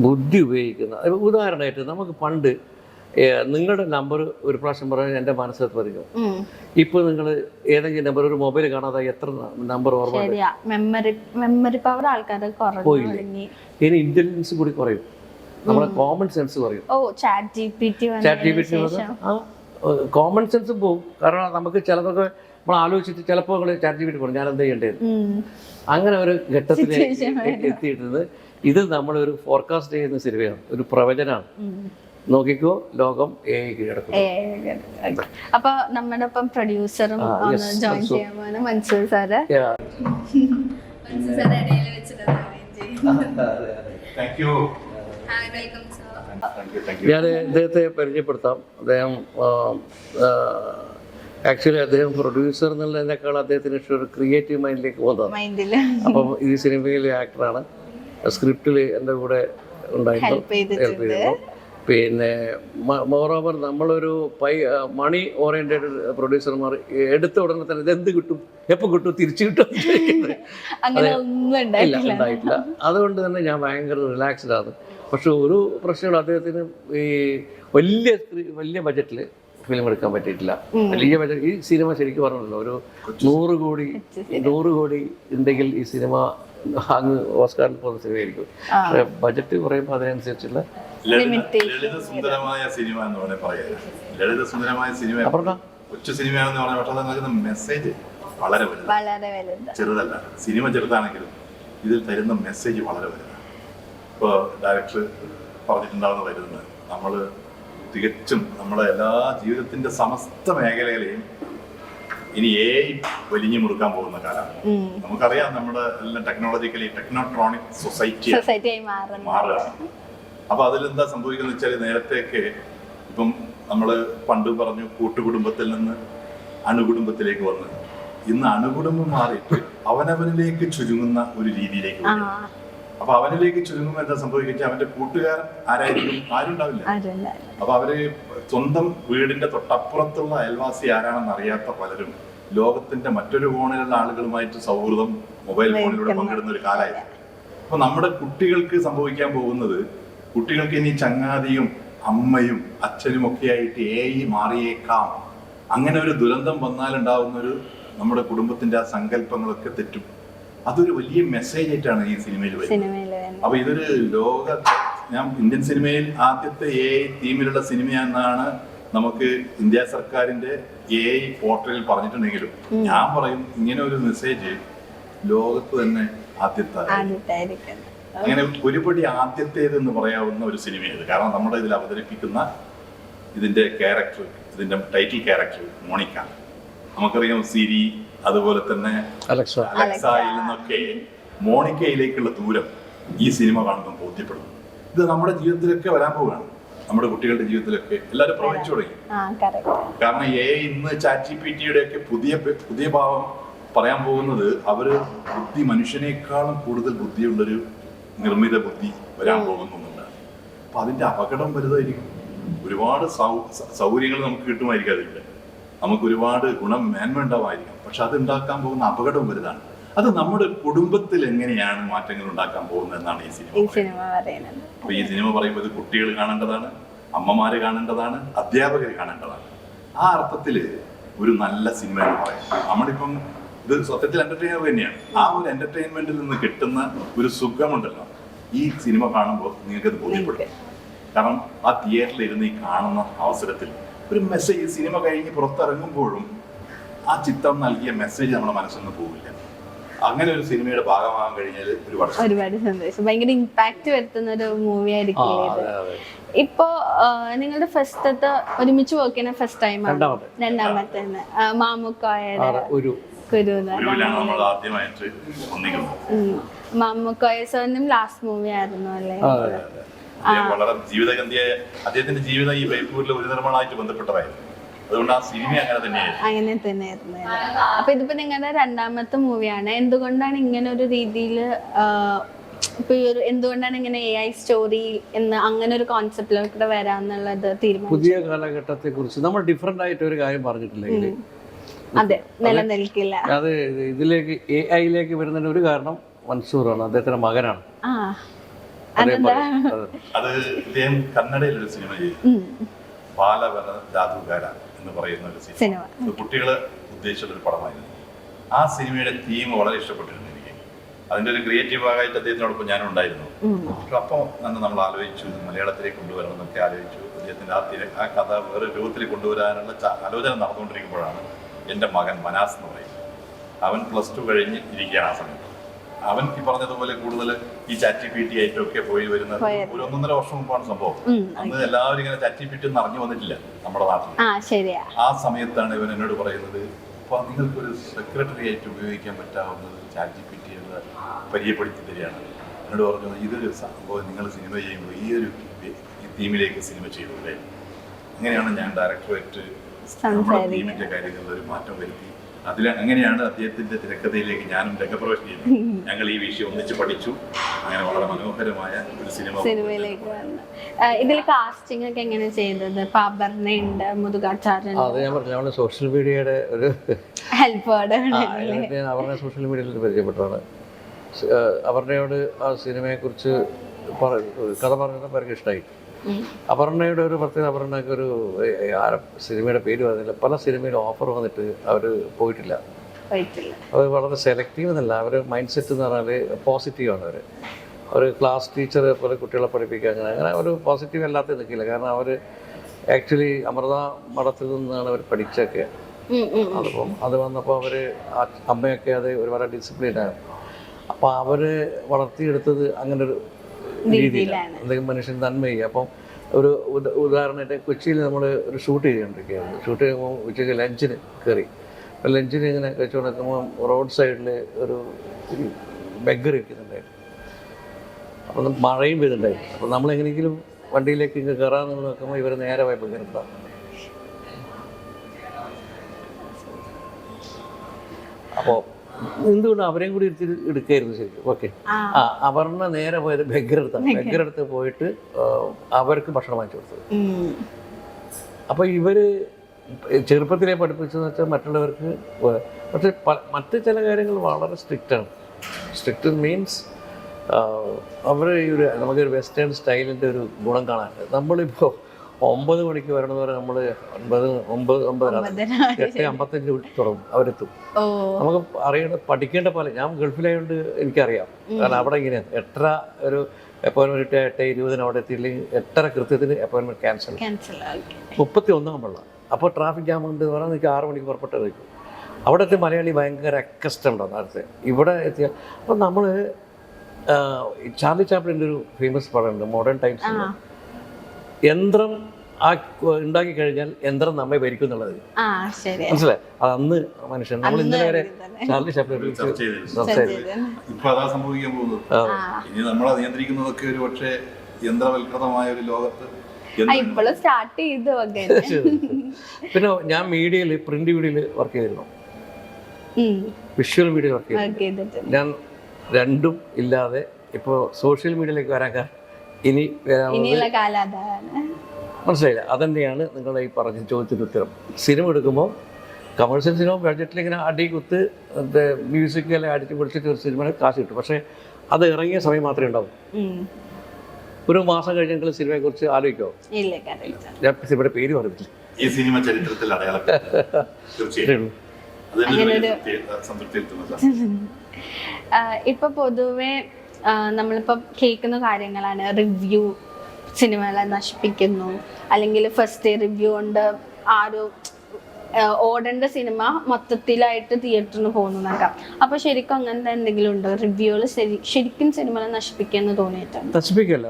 ബുദ്ധി ഉപയോഗിക്കുന്ന. ഉദാഹരണമായിട്ട് നമുക്ക് പണ്ട് നിങ്ങളുടെ നമ്പർ ഒരു പ്രാവശ്യം പറഞ്ഞാൽ എൻ്റെ മനസ്സിലത്ത് വരിക. ഇപ്പോൾ നിങ്ങൾ ഏതെങ്കിലും നമ്പർ, ഒരു മൊബൈൽ കാണാതെ എത്ര നമ്പർ ഓർമ്മ മെമ്മറി പവർ ആൾക്കാരെ പോയില്ലേ? ഇനി ഇന്റലിജൻസ് കൂടി കുറയും, നമ്മുടെ കോമൺ സെൻസ് കുറയും. കോമൺ സെൻസ് പോകും. കാരണം നമുക്ക് ചിലതൊക്കെ നമ്മൾ ആലോചിച്ചിട്ട് ചിലപ്പോൾ നിങ്ങൾ ചാറ്റ് ജി പി ടി കൊടുക്കും, ഞാൻ എന്താ ചെയ്യേണ്ടത്. അങ്ങനെ ഒരു ഘട്ടത്തിലേക്ക് എത്തിയിട്ടത്. ഇത് നമ്മളൊരു ഫോർകാസ്റ്റ് ചെയ്യുന്ന സിനിമയാണ്, ഒരു പ്രവചനമാണ്. നോക്കിക്കോ, ലോകം AI കീഴടക്കും. അപ്പൊ നമ്മുടെ ഒപ്പം പ്രൊഡ്യൂസറും ജോയിൻ ചെയ്യാൻ പോകുന്ന മൻസൂർ സാറ്. ഞാൻ അദ്ദേഹത്തെ പരിചയപ്പെടുത്താം. അദ്ദേഹം ആക്ച്വലി അദ്ദേഹം പ്രൊഡ്യൂസർ എന്നുള്ളതിനേക്കാൾ അദ്ദേഹത്തിന് ഇഷ്ടം ഒരു ക്രിയേറ്റീവ് മൈൻഡിലേക്ക് പോകുന്നതാണ്. അപ്പം ഈ സിനിമയിലെ ആക്ടറാണ്. സ്ക്രിപ്റ്റിൽ എൻ്റെ കൂടെ ഉണ്ടായിരുന്നു, ഹെൽപ്പ് ചെയ്തിരുന്നു. പിന്നെ മോറോവർ നമ്മളൊരു മണി ഓറിയൻറ്റഡ് പ്രൊഡ്യൂസർമാർ എടുത്ത ഉടനെ തന്നെ ഇതെന്ത് കിട്ടും, എപ്പോൾ കിട്ടും, തിരിച്ചു കിട്ടും, ഇല്ല, ഉണ്ടായിട്ടില്ല. അതുകൊണ്ട് തന്നെ ഞാൻ ഭയങ്കര റിലാക്സ്ഡ് ആണ്. പക്ഷെ ഒരു പ്രശ്നങ്ങൾ അദ്ദേഹത്തിന് ഈ വലിയ ബജറ്റിൽ ഫിലിം എടുക്കാൻ പറ്റിയിട്ടില്ല. വലിയ ബജറ്റ്. ഈ സിനിമ ശരിക്കും പറഞ്ഞല്ലോ ഒരു 100 കോടി ഉണ്ടെങ്കിൽ ഈ സിനിമ അങ്ങ് ഓസ്കാറിൽ പോകുന്ന സിനിമയായിരിക്കും. പക്ഷെ ബജറ്റ് പറയുമ്പോൾ അതിനനുസരിച്ചുള്ള ലളിതസുന്ദരമായ സിനിമ എന്ന് വേണേൽ പറയാം. ലളിതസുന്ദരമായ സിനിമ കൊച്ചു സിനിമയാണെന്ന് പറഞ്ഞാൽ പക്ഷെ അത് നൽകുന്ന മെസ്സേജ് വളരെ വലുതാണ്, ചെറുതല്ല. സിനിമ ചെറുതാണെങ്കിലും ഇതിൽ തരുന്ന മെസ്സേജ് വളരെ വലുതാണ്. ഇപ്പോൾ ഡയറക്ടർ പറഞ്ഞിട്ടുണ്ടാവുന്ന വരുന്നത് നമ്മൾ തികച്ചും നമ്മുടെ എല്ലാ ജീവിതത്തിന്റെ സമസ്ത മേഖലകളെയും ഇനി AI വലിഞ്ഞു മുറുക്കാൻ പോകുന്ന കാലമാണ്. നമുക്കറിയാം നമ്മുടെ എല്ലാം ടെക്നോട്രോണിക് സൊസൈറ്റി മാറുകയാണ്. അപ്പൊ അതിലെന്താ സംഭവിക്കുന്ന വെച്ചാൽ നേരത്തെയൊക്കെ ഇപ്പം നമ്മൾ പണ്ട് പറഞ്ഞു കൂട്ടുകുടുംബത്തിൽ നിന്ന് അണുകുടുംബത്തിലേക്ക് വന്ന് ഇന്ന് അണുകുടുംബം മാറിയിട്ട് അവനവനിലേക്ക് ചുരുങ്ങുന്ന ഒരു രീതിയിലേക്ക് വരും. അപ്പൊ അവനിലേക്ക് ചുരുങ്ങുമ്പോൾ എന്താ സംഭവിക്കുക, അവന്റെ കൂട്ടുകാരൻ ആരായിരിക്കും, ആരുണ്ടാവില്ല. അപ്പൊ അവര് സ്വന്തം വീടിന്റെ തൊട്ടപ്പുറത്തുള്ള അയൽവാസി ആരാണെന്ന് അറിയാത്ത പലരും ലോകത്തിന്റെ മറ്റൊരു കോണിലുള്ള ആളുകളുമായിട്ട് സൗഹൃദം മൊബൈൽ ഫോണിലൂടെ പങ്കിടുന്ന ഒരു കാലമായിരുന്നു. അപ്പൊ നമ്മുടെ കുട്ടികൾക്ക് സംഭവിക്കാൻ പോകുന്നത്, കുട്ടികൾക്ക് ഇനി ചങ്ങാതിയും അമ്മയും അച്ഛനും ഒക്കെ ആയിട്ട് AI മാറിയേക്കാം. അങ്ങനെ ഒരു ദുരന്തം വന്നാലുണ്ടാവുന്ന ഒരു നമ്മുടെ കുടുംബത്തിന്റെ ആ സങ്കല്പങ്ങളൊക്കെ തെറ്റും. അതൊരു വലിയ മെസ്സേജ് ആയിട്ടാണ് ഈ സിനിമയിൽ വരുന്നത്. അപ്പൊ ഇതൊരു ഞാൻ ഇന്ത്യൻ സിനിമയിൽ ആദ്യത്തെ AI തീമിലുള്ള സിനിമയെന്നാണ് നമുക്ക് ഇന്ത്യ സർക്കാരിന്റെ AI പോർട്ടലിൽ പറഞ്ഞിട്ടുണ്ടെങ്കിലും ഞാൻ പറയും ഇങ്ങനെ ഒരു മെസ്സേജ് ലോകത്ത് തന്നെ ആദ്യത്തെ, അങ്ങനെ ഒരുപടി ആദ്യത്തേതെന്ന് പറയാവുന്ന ഒരു സിനിമയാണ്. കാരണം നമ്മുടെ ഇതിൽ അവതരിപ്പിക്കുന്ന ഇതിന്റെ ക്യാരക്ടർ, ഇതിന്റെ ടൈറ്റിൽ ക്യാരക്ടർ മോണിക്ക, നമുക്കറിയാം സിരി, അതുപോലെ തന്നെ അലക്സയിൽ നിന്നൊക്കെ മോണിക്കയിലേക്കുള്ള ദൂരം ഈ സിനിമ കാണുമ്പോൾ ബോധ്യപ്പെടുന്നു. ഇത് നമ്മുടെ ജീവിതത്തിലൊക്കെ വരാൻ പോവുകയാണ്, നമ്മുടെ കുട്ടികളുടെ ജീവിതത്തിലൊക്കെ എല്ലാവരും പ്രവചിച്ചു തുടങ്ങി. കാരണം ഇന്ന് ചാറ്റ് GPT യുടെ ഒക്കെ പുതിയ ഭാവം പറയാൻ പോകുന്നത് അവര് മനുഷ്യനേക്കാളും കൂടുതൽ ബുദ്ധിയുള്ളൊരു നിർമ്മിത ബുദ്ധി വരാൻ പോകുന്നുണ്ട്. അപ്പൊ അതിന്റെ അപകടം വലുതായിരിക്കും. ഒരുപാട് സൗകര്യങ്ങൾ നമുക്ക് കിട്ടുമായിരിക്കും, അതില്ല നമുക്ക് ഒരുപാട് മേന്മ ഉണ്ടാവായിരിക്കും. പക്ഷെ അത് ഉണ്ടാക്കാൻ പോകുന്ന അപകടം വലുതാണ്. അത് നമ്മുടെ കുടുംബത്തിൽ എങ്ങനെയാണ് മാറ്റങ്ങൾ ഉണ്ടാക്കാൻ പോകുന്നത് എന്നാണ് ഈ സിനിമ പറയുന്നത്. അപ്പൊ ഈ സിനിമ പറയുമ്പോൾ ഇത് കുട്ടികൾ കാണേണ്ടതാണ്, അമ്മമാര് കാണേണ്ടതാണ്, അധ്യാപകർ കാണേണ്ടതാണ്. ആ അർത്ഥത്തില് ഒരു നല്ല സിനിമ എന്ന് പറയാം. നമ്മളിപ്പം ഇത് സത്യത്തിൽ എന്റർടൈനർ തന്നെയാണ്. ആ ഒരു എന്റർടൈൻമെന്റിൽ നിന്ന് കിട്ടുന്ന ഒരു സുഖമുണ്ടല്ലോ ഈ സിനിമ കാണുമ്പോൾ നിങ്ങൾക്കത് ബോധ്യപ്പെടും. കാരണം ആ തിയേറ്ററിൽ ഇരുന്ന് ഈ കാണുന്ന അവസരത്തിൽ ഒരു മെസ്സേജ്, സിനിമ കഴിഞ്ഞ് പുറത്തിറങ്ങുമ്പോഴും ആ ചിത്രം നൽകിയ മെസ്സേജ് നമ്മുടെ മനസ്സിൽ നിന്ന് പോകില്ല. അങ്ങനെ ഒരു സിനിമയുടെ ഭാഗമാകാൻ കഴിഞ്ഞാൽ ഒരുപാട് സന്തോഷം. ഭയങ്കര ഇമ്പാക്ട് വരുത്തുന്ന ഒരു മൂവി ആയിരിക്കും. ഇപ്പോ നിങ്ങളുടെ ഫസ്റ്റത്തെ ഒരുമിച്ച് വർക്ക് ചെയ്യുന്ന ഫസ്റ്റ് ടൈം ആണ്? രണ്ടാമത്തെ മാമുക്കോയുടെ മാമുക്കോയ സാറിനും ലാസ്റ്റ് മൂവി ആയിരുന്നു അല്ലേ? വളരെ ജീവിതഗന്ധിയായ അദ്ദേഹത്തിന്റെ ജീവിതം ഈ ബൈപ്പൂരിലെ ഒരു നിർമ്മാണമായിട്ട് ബന്ധപ്പെട്ടതായിരുന്നു. അതുകൊണ്ട് ആ സിനിമ അങ്ങനെ തന്നെയായിരുന്നു. അപ്പൊ ഇതിപ്പോ നിങ്ങളുടെ രണ്ടാമത്തെ മൂവിയാണ്. എന്തുകൊണ്ടാണ് ഇങ്ങനെ ഒരു രീതിയിൽ ഇപ്പൊ ഈ ഒരു എന്തുകൊണ്ടാണ് ഇങ്ങനെ AI സ്റ്റോറി എന്ന് അങ്ങനെ ഒരു കോൺസെപ്റ്റിലോട്ട് വരാന്നുള്ളത് തീരുമാനം? പുതിയ കാലഘട്ടത്തെ കുറിച്ച് നമ്മൾ ഡിഫറെൻ്റ് ആയിട്ട് ഒരു കാര്യം പറഞ്ഞിട്ടില്ലെങ്കിൽ അതെ, നിലനിൽക്കില്ല. അത് ഇതിലേക്ക് AI വരുന്നതിന് ഒരു കാരണം മൻസൂറാണ്, അദ്ദേഹത്തിന്റെ മകനാണ്. ആ, അതെന്താ? അത് ഇദ്ദേഹം കന്നഡയിൽ ഒരു സിനിമ ചെയ്തു, ബാലവന ജാദുകാര എന്ന് പറയുന്ന ഒരു സിനിമ. കുട്ടികളെ ഉദ്ദേശിച്ചുള്ള ഒരു പടമായിരുന്നു. ആ സിനിമയുടെ തീം വളരെ ഇഷ്ടപ്പെട്ടിരുന്നു എനിക്ക്. അതിന്റെ ഒരു ക്രിയേറ്റീവ് ഭാഗമായിട്ട് അദ്ദേഹത്തിനോടൊപ്പം ഞാനും ഉണ്ടായിരുന്നു. അപ്പോൾ നമ്മൾ ആലോചിച്ചു മലയാളത്തിലേക്ക് കൊണ്ടുവരണം എന്നൊക്കെ ആലോചിച്ചു. അദ്ദേഹത്തിന്റെ ആ കഥ വേറെ രൂപത്തിൽ കൊണ്ടുവരാനുള്ള ആലോചന നടന്നുകൊണ്ടിരിക്കുമ്പോഴാണ് എൻ്റെ മകൻ മനാസ് എന്ന് പറയുന്നത്. അവൻ +2 കഴിഞ്ഞ് ഇരിക്കുകയാണ് ആ സമയത്ത്. അവൻ ഈ പറഞ്ഞതുപോലെ കൂടുതൽ ഈ ChatGPT ആയിട്ടൊക്കെ പോയി വരുന്നത് ഒരു 1.5 വർഷം മുമ്പാണ് സംഭവം. അന്ന് എല്ലാവരും ഇങ്ങനെ ChatGPT ഒന്നും അറിഞ്ഞു വന്നിട്ടില്ല നമ്മുടെ നാട്ടിൽ. ആ സമയത്താണ് ഇവൻ എന്നോട് പറയുന്നത്, അപ്പോൾ നിങ്ങൾക്കൊരു സെക്രട്ടറി ആയിട്ട് ഉപയോഗിക്കാൻ പറ്റാവുന്നത് ChatGPT എന്ന് പരിചയപ്പെടുത്തി തരികയാണ്. എന്നോട് പറഞ്ഞു, ഇതൊരു സംഭവം നിങ്ങൾ സിനിമ ചെയ്യുമ്പോൾ ഈ ഒരു തീമിലേക്ക് സിനിമ ചെയ്തൂടെ. അങ്ങനെയാണ് ഞാൻ ഡയറക്ടറായിട്ട് നമ്മുടെ ടീമിന്റെ കാര്യങ്ങളിൽ ഒരു മാറ്റം വരുത്തി. അങ്ങനെയാണ് അദ്ദേഹത്തിന്റെ തിരക്കഥയിലേക്ക് ഞാനും രംഗപ്രവേശം ചെയ്തത്. ഞങ്ങൾ ഈ വിഷയം ഒന്നിച്ച് പഠിച്ചു. അങ്ങനെ വളരെ മനോഹരമായ ഒരു സിനിമയിലേക്ക് വന്നു. ഇതിൽ കാസ്റ്റിംഗ് ഒക്കെ എങ്ങനെ ചെയ്തത്? അപർണയുണ്ട്, മുതുകാചാര്യൻ. അത് ഞാൻ പറഞ്ഞു, സോഷ്യൽ മീഡിയയുടെ ഒരു ഹെൽപ്പാണ്. അപർണ സോഷ്യൽ മീഡിയയിൽ പരിചയപ്പെട്ടതാണ്. അപർണയോട് ആ സിനിമയെക്കുറിച്ച് കഥ പറഞ്ഞപ്പോൾ അവർക്ക് ഇഷ്ടമായി. അപർണയുടെ ഒരു പ്രത്യേകത, അപർണയ്ക്ക് ഒരു സിനിമയുടെ പേര് പറഞ്ഞില്ല, പല സിനിമയുടെ ഓഫർ വന്നിട്ട് അവർ പോയിട്ടില്ല. അവർ വളരെ സെലക്റ്റീവ് എന്നല്ല, അവർ മൈൻഡ് സെറ്റ് എന്ന് പറഞ്ഞാൽ പോസിറ്റീവാണ്. അവർ ക്ലാസ് ടീച്ചർ പോലെ കുട്ടികളെ പഠിപ്പിക്കുക, അങ്ങനെ ഒരു പോസിറ്റീവ് അല്ലാത്ത നിൽക്കില്ല. കാരണം അവർ ആക്ച്വലി അമൃത മഠത്തിൽ നിന്നാണ് അവർ പഠിച്ചൊക്കെ. അതിപ്പം അത് വന്നപ്പോൾ അവർ അമ്മയൊക്കെ അത് ഒരുപാട് ഡിസിപ്ലിനാണ്. അപ്പോൾ അവർ വളർത്തിയെടുത്തത് അങ്ങനെ ഒരു രീതിയിലാണ്, എന്തെങ്കിലും മനുഷ്യൻ നന്മ ചെയ്യുക. അപ്പം ഒരു ഉദാഹരണമായിട്ട് കൊച്ചിയിൽ നമ്മൾ ഒരു ഷൂട്ട് ചെയ്തുകൊണ്ടിരിക്കുകയായിരുന്നു. ഷൂട്ട് ചെയ്യുമ്പോൾ ഉച്ചയ്ക്ക് ലഞ്ചിന് കയറി. അപ്പോൾ ലഞ്ചിന് ഇങ്ങനെ കഴിച്ചുകൊണ്ട് നിൽക്കുമ്പോൾ റോഡ് സൈഡിൽ ഒരു ബെഗ്ഗർ ഇരിക്കുന്നുണ്ടായിരുന്നു. അപ്പം മഴയും പെയ്തുണ്ടായിരുന്നു. അപ്പോൾ നമ്മളെങ്ങനെയെങ്കിലും വണ്ടിയിലേക്ക് ഇങ്ങനെ കയറാമെന്ന് നോക്കുമ്പോൾ ഇവർ നേരെ പോയി ബെഗ്ഗറിട്ടാണ്. അപ്പോൾ എന്തുകൊണ്ട് അവരെയും കൂടി എടുക്കായിരുന്നു ശരിക്കും. ഓക്കെ, അപർണ നേരെ പോയത് ബെഗ്ഗറെടുത്ത് പോയിട്ട് അവർക്ക് ഭക്ഷണം വാങ്ങിച്ചു കൊടുത്തത്. അപ്പോൾ ഇവര് ചെറുപ്പത്തിലെ പഠിപ്പിച്ചെന്ന് വെച്ചാൽ മറ്റുള്ളവർക്ക്, പക്ഷെ മറ്റ് ചില കാര്യങ്ങൾ വളരെ സ്ട്രിക്റ്റാണ്. സ്ട്രിക്റ്റ് മീൻസ് അവർ ഒരു നമുക്കൊരു വെസ്റ്റേൺ സ്റ്റൈലിൻ്റെ ഒരു ഗുണം കാണാനുണ്ട്. നമ്മളിപ്പോൾ 9 മണിക്ക് വരണമെന്ന് പറഞ്ഞാൽ നമ്മൾ 8:55 തുടങ്ങും, അവരെത്തും. നമുക്ക് അറിയണം, പഠിക്കേണ്ട പോലെ. ഞാൻ ഗൾഫിലായതുകൊണ്ട് എനിക്കറിയാം. കാരണം അവിടെ ഇങ്ങനെയാണ് 8:30 ഒരു അപ്പോയിൻമെൻറ്റ് 8:20 അവിടെ എത്തിയില്ലെങ്കിൽ 8:30 കൃത്യത്തിന് അപ്പോയിൻമെൻറ്റ് ക്യാൻസൽ. 31 ആകുമ്പോഴാണ്. അപ്പോൾ ട്രാഫിക് ജാം ഉണ്ട് പറഞ്ഞാൽ എനിക്ക് 6 മണിക്ക് പുറപ്പെട്ടു വയ്ക്കും. അവിടുത്തെ മലയാളി ഭയങ്കര അക്കസ്റ്റംഡാണ് നേരത്തെ. ഇവിടെ എത്തിയ അപ്പോൾ നമ്മൾ ചാർലി ചാപ്ലിൻ്റെ ഒരു ഫേമസ് പടമുണ്ട് മോഡേൺ ടൈംസ്. യന്ത്രം ഉണ്ടാക്കി കഴിഞ്ഞാൽ യന്ത്രം നമ്മെ ഭരിക്കും എന്നുള്ളത് മനസ്സിലായി. അത് അന്ന് മനുഷ്യൻ, നമ്മൾ ഇന്നലെ വരെ ചാർലി ചാപ്ലിൻ ഇപ്പൊ അതാ സംഭവിക്കാൻ പോകുന്നത്. ഇനി നമ്മളെ നിയന്ത്രിക്കുന്നതൊക്കെ ഒരു പക്ഷേ യന്ത്രവൽകൃതമായ ഒരു ലോകത്ത്. പിന്നെ ഞാൻ മീഡിയയിൽ, പ്രിന്റ് മീഡിയയിൽ വർക്ക് ചെയ്തിരുന്നു, വിഷ്വൽ മീഡിയയിൽ വർക്ക് ചെയ്തിരുന്നു. ഞാൻ രണ്ടും ഇല്ലാതെ ഇപ്പോൾ സോഷ്യൽ മീഡിയയിലേക്ക് വരാൻ ഇനി മനസ്സിലായില്ല. അതുതന്നെയാണ് നിങ്ങളെ ഈ പറഞ്ഞ ചോദ്യത്തിന് ഉത്തരം. സിനിമ എടുക്കുമ്പോൾ കമേഴ്ഷ്യൽ സിനിമ ബഡ്ജറ്റിൽ ഇങ്ങനെ അടി കുത്ത് മ്യൂസിക്കെല്ലാം അടിച്ച് പൊളിച്ചിട്ട് ഒരു സിനിമ കാശ് കിട്ടും. പക്ഷേ അത് ഇറങ്ങിയ സമയം മാത്രമേ ഉണ്ടാവും. ഒരു മാസം കഴിഞ്ഞ് നിങ്ങൾ സിനിമയെക്കുറിച്ച് ആലോചിക്കുമോ? ഞാൻ സിനിമയുടെ പേര് പറഞ്ഞില്ല. ഈ സിനിമ ചരിത്രത്തിൽ ഇപ്പൊ പൊതുവെ നമ്മളിപ്പോൾ കേൾക്കുന്ന കാര്യങ്ങളാണ്, റിവ്യൂ സിനിമകളെ നശിപ്പിക്കുന്നു, അല്ലെങ്കിൽ ഫസ്റ്റ് റിവ്യൂ കൊണ്ട് ഓടേണ്ട സിനിമ മൊത്തത്തിലായിട്ട് തിയേറ്ററിന് പോകുന്നതൊക്കെ. അപ്പോൾ ശരിക്കും അങ്ങനത്തെ എന്തെങ്കിലും ഉണ്ടോ? റിവ്യൂകൾ ശരിക്കും സിനിമകളെ നശിപ്പിക്കുമെന്ന് തോന്നിയിട്ടുണ്ട്? നശിപ്പിക്കല്ല,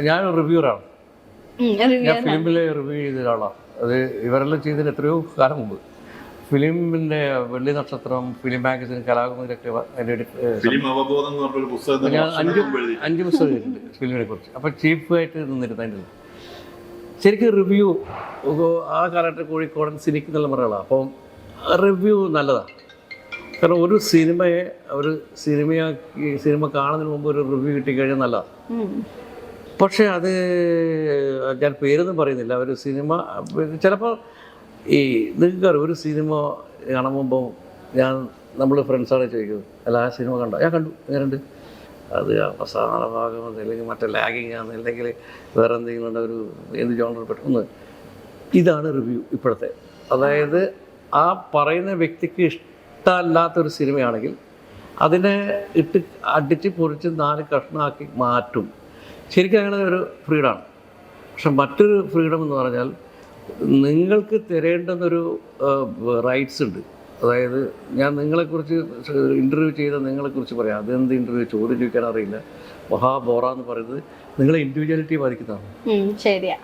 ഞാനൊരു റിവ്യൂറാണ്. ഞാൻ ഫിലിമിലെ റിവ്യൂ ചെയ്ത ഒരാളാണ്. അത് ഇവരെല്ലാം ചെയ്തതിന് എത്രയോ കാലം മുമ്പ്. ഫിലിമിൻ്റെ വെള്ളി നക്ഷത്രം, ഫിലിം മാഗസിൻ, കലാകുമാരിയൊക്കെ ഞാൻ 5 പുസ്തകം ചെയ്തിട്ടുണ്ട് ഫിലിമിനെ കുറിച്ച്. അപ്പോൾ ചീഫായിട്ട് നിന്നിരുന്നു. അതിൻ്റെ ശരിക്കും റിവ്യൂ ആ കാലഘട്ടത്തിൽ കോഴിക്കോടൻ സിനിക്ക് നല്ല മറകളാണ്. അപ്പം റിവ്യൂ നല്ലതാണ്. കാരണം ഒരു സിനിമയെ സിനിമ കാണുന്നതിന് മുമ്പ് ഒരു റിവ്യൂ കിട്ടിക്കഴിഞ്ഞാൽ നല്ലതാണ്. പക്ഷേ അത് ഞാൻ പേരൊന്നും പറയുന്നില്ല. ഒരു സിനിമ ചിലപ്പോൾ ഈ നിങ്ങൾക്കറിയാം, ഒരു സിനിമ കാണുമ്പോൾ നമ്മൾ ഫ്രണ്ട്സാണ് ചോദിക്കുന്നത്, അല്ല ആ സിനിമ കണ്ടോ? ഞാൻ കണ്ടു, എങ്ങനെയുണ്ട്? അത് അവസാന ഭാഗം അല്ലെങ്കിൽ മറ്റേ ലാഗിങ് ആണ്, അല്ലെങ്കിൽ വേറെ എന്തെങ്കിലും ഒരു എന്ത് ജോണർ പെട്ടെന്ന്. ഇതാണ് റിവ്യൂ ഇപ്പോഴത്തെ. അതായത് ആ പറയുന്ന വ്യക്തിക്ക് ഇഷ്ടമല്ലാത്തൊരു സിനിമയാണെങ്കിൽ അതിനെ അടിച്ച് പൊറിച്ച് 4 കഷ്ണമാക്കി മാറ്റും. ശരിക്കും അങ്ങനെ ഒരു ഫ്രീഡമാണ്. പക്ഷെ മറ്റൊരു ഫ്രീഡം എന്ന് പറഞ്ഞാൽ നിങ്ങൾക്ക് തരേണ്ടുന്നൊരു റൈറ്റ്സ് ഉണ്ട്. അതായത് ഞാൻ നിങ്ങളെക്കുറിച്ച് ഇൻ്റർവ്യൂ ചെയ്ത നിങ്ങളെക്കുറിച്ച് പറയാം, അതെന്ത് ഇൻ്റർവ്യൂ ചോദ്യം ചോദിക്കാൻ അറിയില്ല, മഹാബോറ എന്ന് പറയുന്നത് നിങ്ങളെ ഇൻഡിവിജ്വാലിറ്റി ബാധിക്കുന്നതാണ്. ശരിയാ.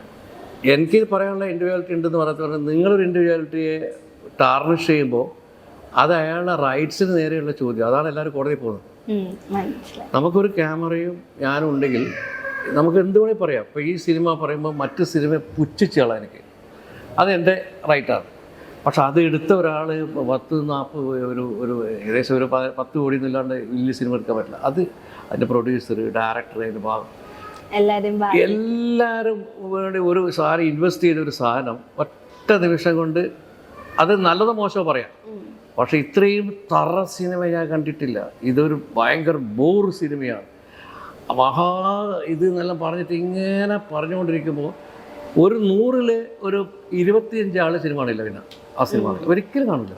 എനിക്ക് പറയാനുള്ള ഇൻഡിവിജ്വാലിറ്റി ഉണ്ടെന്ന് പറഞ്ഞാൽ നിങ്ങളൊരു ഇൻഡിവിജ്വാലിറ്റിയെ ടാർണിഷ് ചെയ്യുമ്പോൾ അത് അയാളുടെ റൈറ്റ്സിന് നേരെയുള്ള ചോദ്യം. അതാണ് എല്ലാവരും കോടതിയിൽ പോകുന്നത്. നമുക്കൊരു ക്യാമറയും ഞാനും ഉണ്ടെങ്കിൽ നമുക്ക് എന്ത് വേണമെങ്കിൽ പറയാം. ഇപ്പോൾ ഈ സിനിമ പറയുമ്പോൾ മറ്റ് സിനിമ പുച്ഛിച്ചാളാണ് എനിക്ക്, അതെൻ്റെ റൈറ്റാണ്. പക്ഷെ അത് എടുത്ത ഒരാൾ 10-40 ഒരു ഏകദേശം ഒരു 10 കോടി ഇല്ലാണ്ട് വലിയ സിനിമ എടുക്കാൻ പറ്റില്ല. അത് അതിൻ്റെ പ്രൊഡ്യൂസർ, ഡയറക്ടർ, അതിൻ്റെ ഭാഗം എല്ലാവരും വേണ്ടി ഒരു സാധനം ഇൻവെസ്റ്റ് ചെയ്ത ഒരു സാധനം ഒറ്റ നിമിഷം കൊണ്ട് അത് നല്ലതോ മോശമോ പറയാം. പക്ഷെ ഇത്രയും തറ സിനിമ ഞാൻ കണ്ടിട്ടില്ല. ഇതൊരു ഭയങ്കര ബോർ സിനിമയാണ്. ഇത് എന്നെല്ലാം പറഞ്ഞിട്ട് ഇങ്ങനെ പറഞ്ഞുകൊണ്ടിരിക്കുമ്പോൾ ഒരു 100ൽ ഒരു 25 ആൾ സിനിമ കാണില്ല. പിന്നെ ആ സിനിമ ഒരിക്കലും കാണില്ല.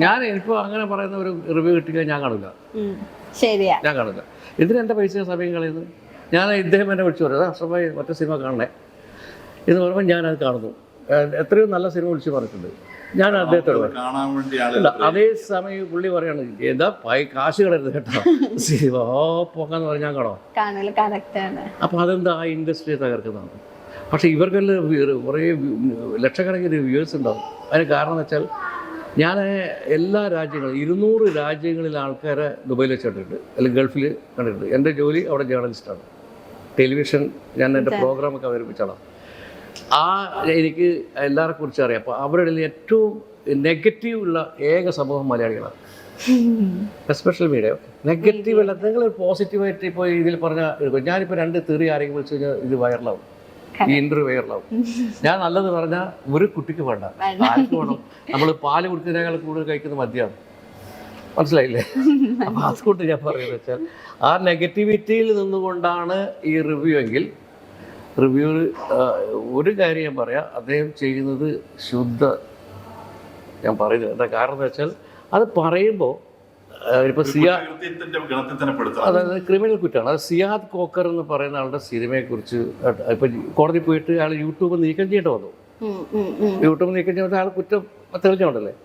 ഞാൻ ഇപ്പോൾ അങ്ങനെ പറയുന്ന ഒരു റിവ്യൂ കിട്ടിയാൽ ഞാൻ കാണില്ല, ഞാൻ കാണില്ല. ഇതിന് എൻ്റെ പൈസ സമയം കളയുന്നത്. ഞാൻ ഇദ്ദേഹം എന്നെ വിളിച്ചു പറയുന്നത് അശ്രമായി മറ്റേ സിനിമ കാണണേ എന്ന് പറയുമ്പോൾ ഞാനത് കാണുന്നു. എത്രയോ നല്ല സിനിമ വിളിച്ച് പറഞ്ഞിട്ടുണ്ട്. ഞാൻ അദ്ദേഹത്തോട് അതേ സമയം പുള്ളി പറയാണ്, എന്താ കാശ് കളരുത് കേട്ടോ, സിനിമ പോക്കാന്ന് പറഞ്ഞാൽ ഞാൻ കാണോ. അപ്പം അതെന്താ ആ ഇൻഡസ്ട്രിയെ തകർക്കുന്നതാണ്. പക്ഷേ ഇവർക്കെല്ലാം കുറേ ലക്ഷക്കണക്കിന് വ്യൂവേഴ്സ് ഉണ്ടാവും. അതിന് കാരണം എന്ന് വെച്ചാൽ ഞാൻ എല്ലാ രാജ്യങ്ങളും 200 രാജ്യങ്ങളിൽ ആൾക്കാരെ ദുബൈയിൽ വെച്ചിട്ടുണ്ട്, അല്ലെങ്കിൽ ഗൾഫിൽ കണ്ടിട്ടുണ്ട്. എൻ്റെ ജോലി അവിടെ ജേർണലിസ്റ്റാണ്. ടെലിവിഷൻ ഞാൻ എൻ്റെ പ്രോഗ്രാമൊക്കെ അവതരിപ്പിച്ചാളാണ്. എനിക്ക് എല്ലാവരെ കുറിച്ച് അറിയാം. അപ്പോൾ അവരുടെ ഏറ്റവും നെഗറ്റീവ് ഉള്ള ഏക സമൂഹം മലയാളികളാണ്. എസ്പെഷ്യൽ മീഡിയ നെഗറ്റീവ് അല്ല. നിങ്ങൾ പോസിറ്റീവായിട്ട് ഇപ്പോൾ ഇതിൽ പറഞ്ഞാൽ ഞാനിപ്പോൾ 2 തെറി ആരെങ്കിലും വിളിച്ചു കഴിഞ്ഞാൽ ഇത് വൈറലാവും, ഈ ഇൻ്റർവ്യൂ വൈറലാവും. ഞാൻ നല്ലത് പറഞ്ഞാൽ ഒരു കുട്ടിക്ക് വേണ്ട, ആർക്ക് വേണം? നമ്മൾ പാല് കുടിക്കുന്നതിനേക്കാൾ കൂടുതൽ കഴിക്കുന്ന മദ്യമാണ്. മനസ്സിലായില്ലേ? അപ്പോൾ അതുകൊണ്ട് ഞാൻ പറയുന്നത് വെച്ചാൽ ആ നെഗറ്റിവിറ്റിയിൽ നിന്നുകൊണ്ടാണ് ഈ റിവ്യൂ എങ്കിൽ റിവ്യൂ ഒരു കാര്യം ഞാൻ പറയാം, അദ്ദേഹം ചെയ്യുന്നത് ശുദ്ധ, ഞാൻ പറയുന്നത് എന്താ കാരണം എന്ന് വെച്ചാൽ അത് പറയുമ്പോൾ ഇപ്പോൾ അതായത് ക്രിമിനൽ കുറ്റമാണ്. അത് സിയാദ് കോക്കർ എന്ന് പറയുന്ന ആളുടെ സിനിമയെക്കുറിച്ച് ഇപ്പം കോടതി പോയിട്ട് അയാൾ യൂട്യൂബ് നീക്കം ചെയ്യേണ്ടി വന്നു. യൂട്യൂബ് നീക്കം ചെയ്യുമ്പോൾ അയാൾ കുറ്റം തെളിഞ്ഞോണ്ടല്ലേ.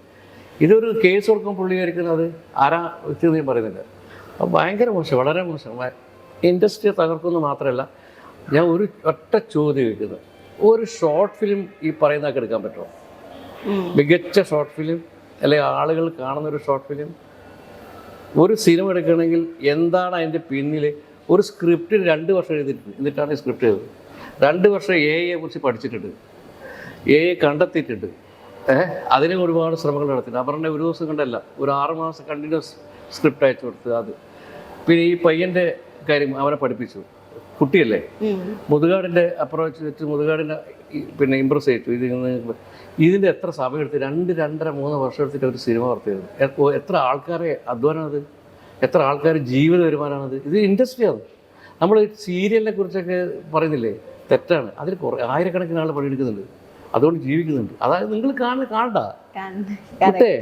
ഇതൊരു കേസ് കൊടുക്കാൻ പുള്ളിയായിരിക്കുന്നത് ആരാ വെച്ച് പറയുന്നില്ല. അപ്പോൾ ഭയങ്കര മോശം, വളരെ മോശം. ഇൻഡസ്ട്രിയെ തകർക്കുന്നു മാത്രമല്ല, ഞാൻ ഒരു ഒറ്റ ചോദ്യം ചോദിക്കുന്നത്, ഒരു ഷോർട്ട് ഫിലിം ഈ പറയുന്നതൊക്കെ എടുക്കാൻ പറ്റുമോ? മികച്ച ഷോർട്ട് ഫിലിം അല്ലെങ്കിൽ ആളുകൾ കാണുന്നൊരു ഷോർട്ട് ഫിലിം, ഒരു സിനിമ എടുക്കണമെങ്കിൽ എന്താണ് അതിൻ്റെ പിന്നിൽ? ഒരു സ്ക്രിപ്റ്റ് 2 വർഷം എഴുതിയിട്ടുണ്ട്, എന്നിട്ടാണ് ഈ സ്ക്രിപ്റ്റ് ചെയ്തത്. 2 വർഷം എയെ കുറിച്ച് പഠിച്ചിട്ടുണ്ട്, എയെ കണ്ടെത്തിയിട്ടുണ്ട്. അതിന് ഒരുപാട് ശ്രമങ്ങൾ നടത്തിയിട്ടുണ്ട്. അവരുടെ ഒരു ദിവസം കണ്ടല്ല, ഒരു 6 മാസം കണ്ടിന്യൂസ് സ്ക്രിപ്റ്റ് അയച്ചു കൊടുത്ത്. അത് പിന്നെ ഈ പയ്യൻ്റെ കാര്യം അവനെ പഠിപ്പിച്ചു. കുട്ടിയല്ലേ, മുതുകാടിൻ്റെ അപ്രോച്ച് വെച്ച് മുതുകാടിനെ പിന്നെ ഇമ്പ്രസ് ചെയ്തു. ഇതിൻ്റെ എത്ര സമയം എടുത്ത് 2-2.5-3 വർഷം എടുത്തിട്ട് ഒരു സിനിമ വർത്തിയത്. എത്ര ആൾക്കാരെ അധ്വാനമാണത്, എത്ര ആൾക്കാർ ജീവിത വരുമാനമാണത്. ഇത് ഇൻഡസ്ട്രിയാണ്. നമ്മൾ സീരിയലിനെ കുറിച്ചൊക്കെ പറയുന്നില്ലേ, തെറ്റാണ്. അതിൽ കുറേ ആയിരക്കണക്കിന് ആൾ പണിയെടുക്കുന്നുണ്ട്, അതുകൊണ്ട് ജീവിക്കുന്നുണ്ട്. അതായത് നിങ്ങൾ കാണണ്ട കുട്ടേ,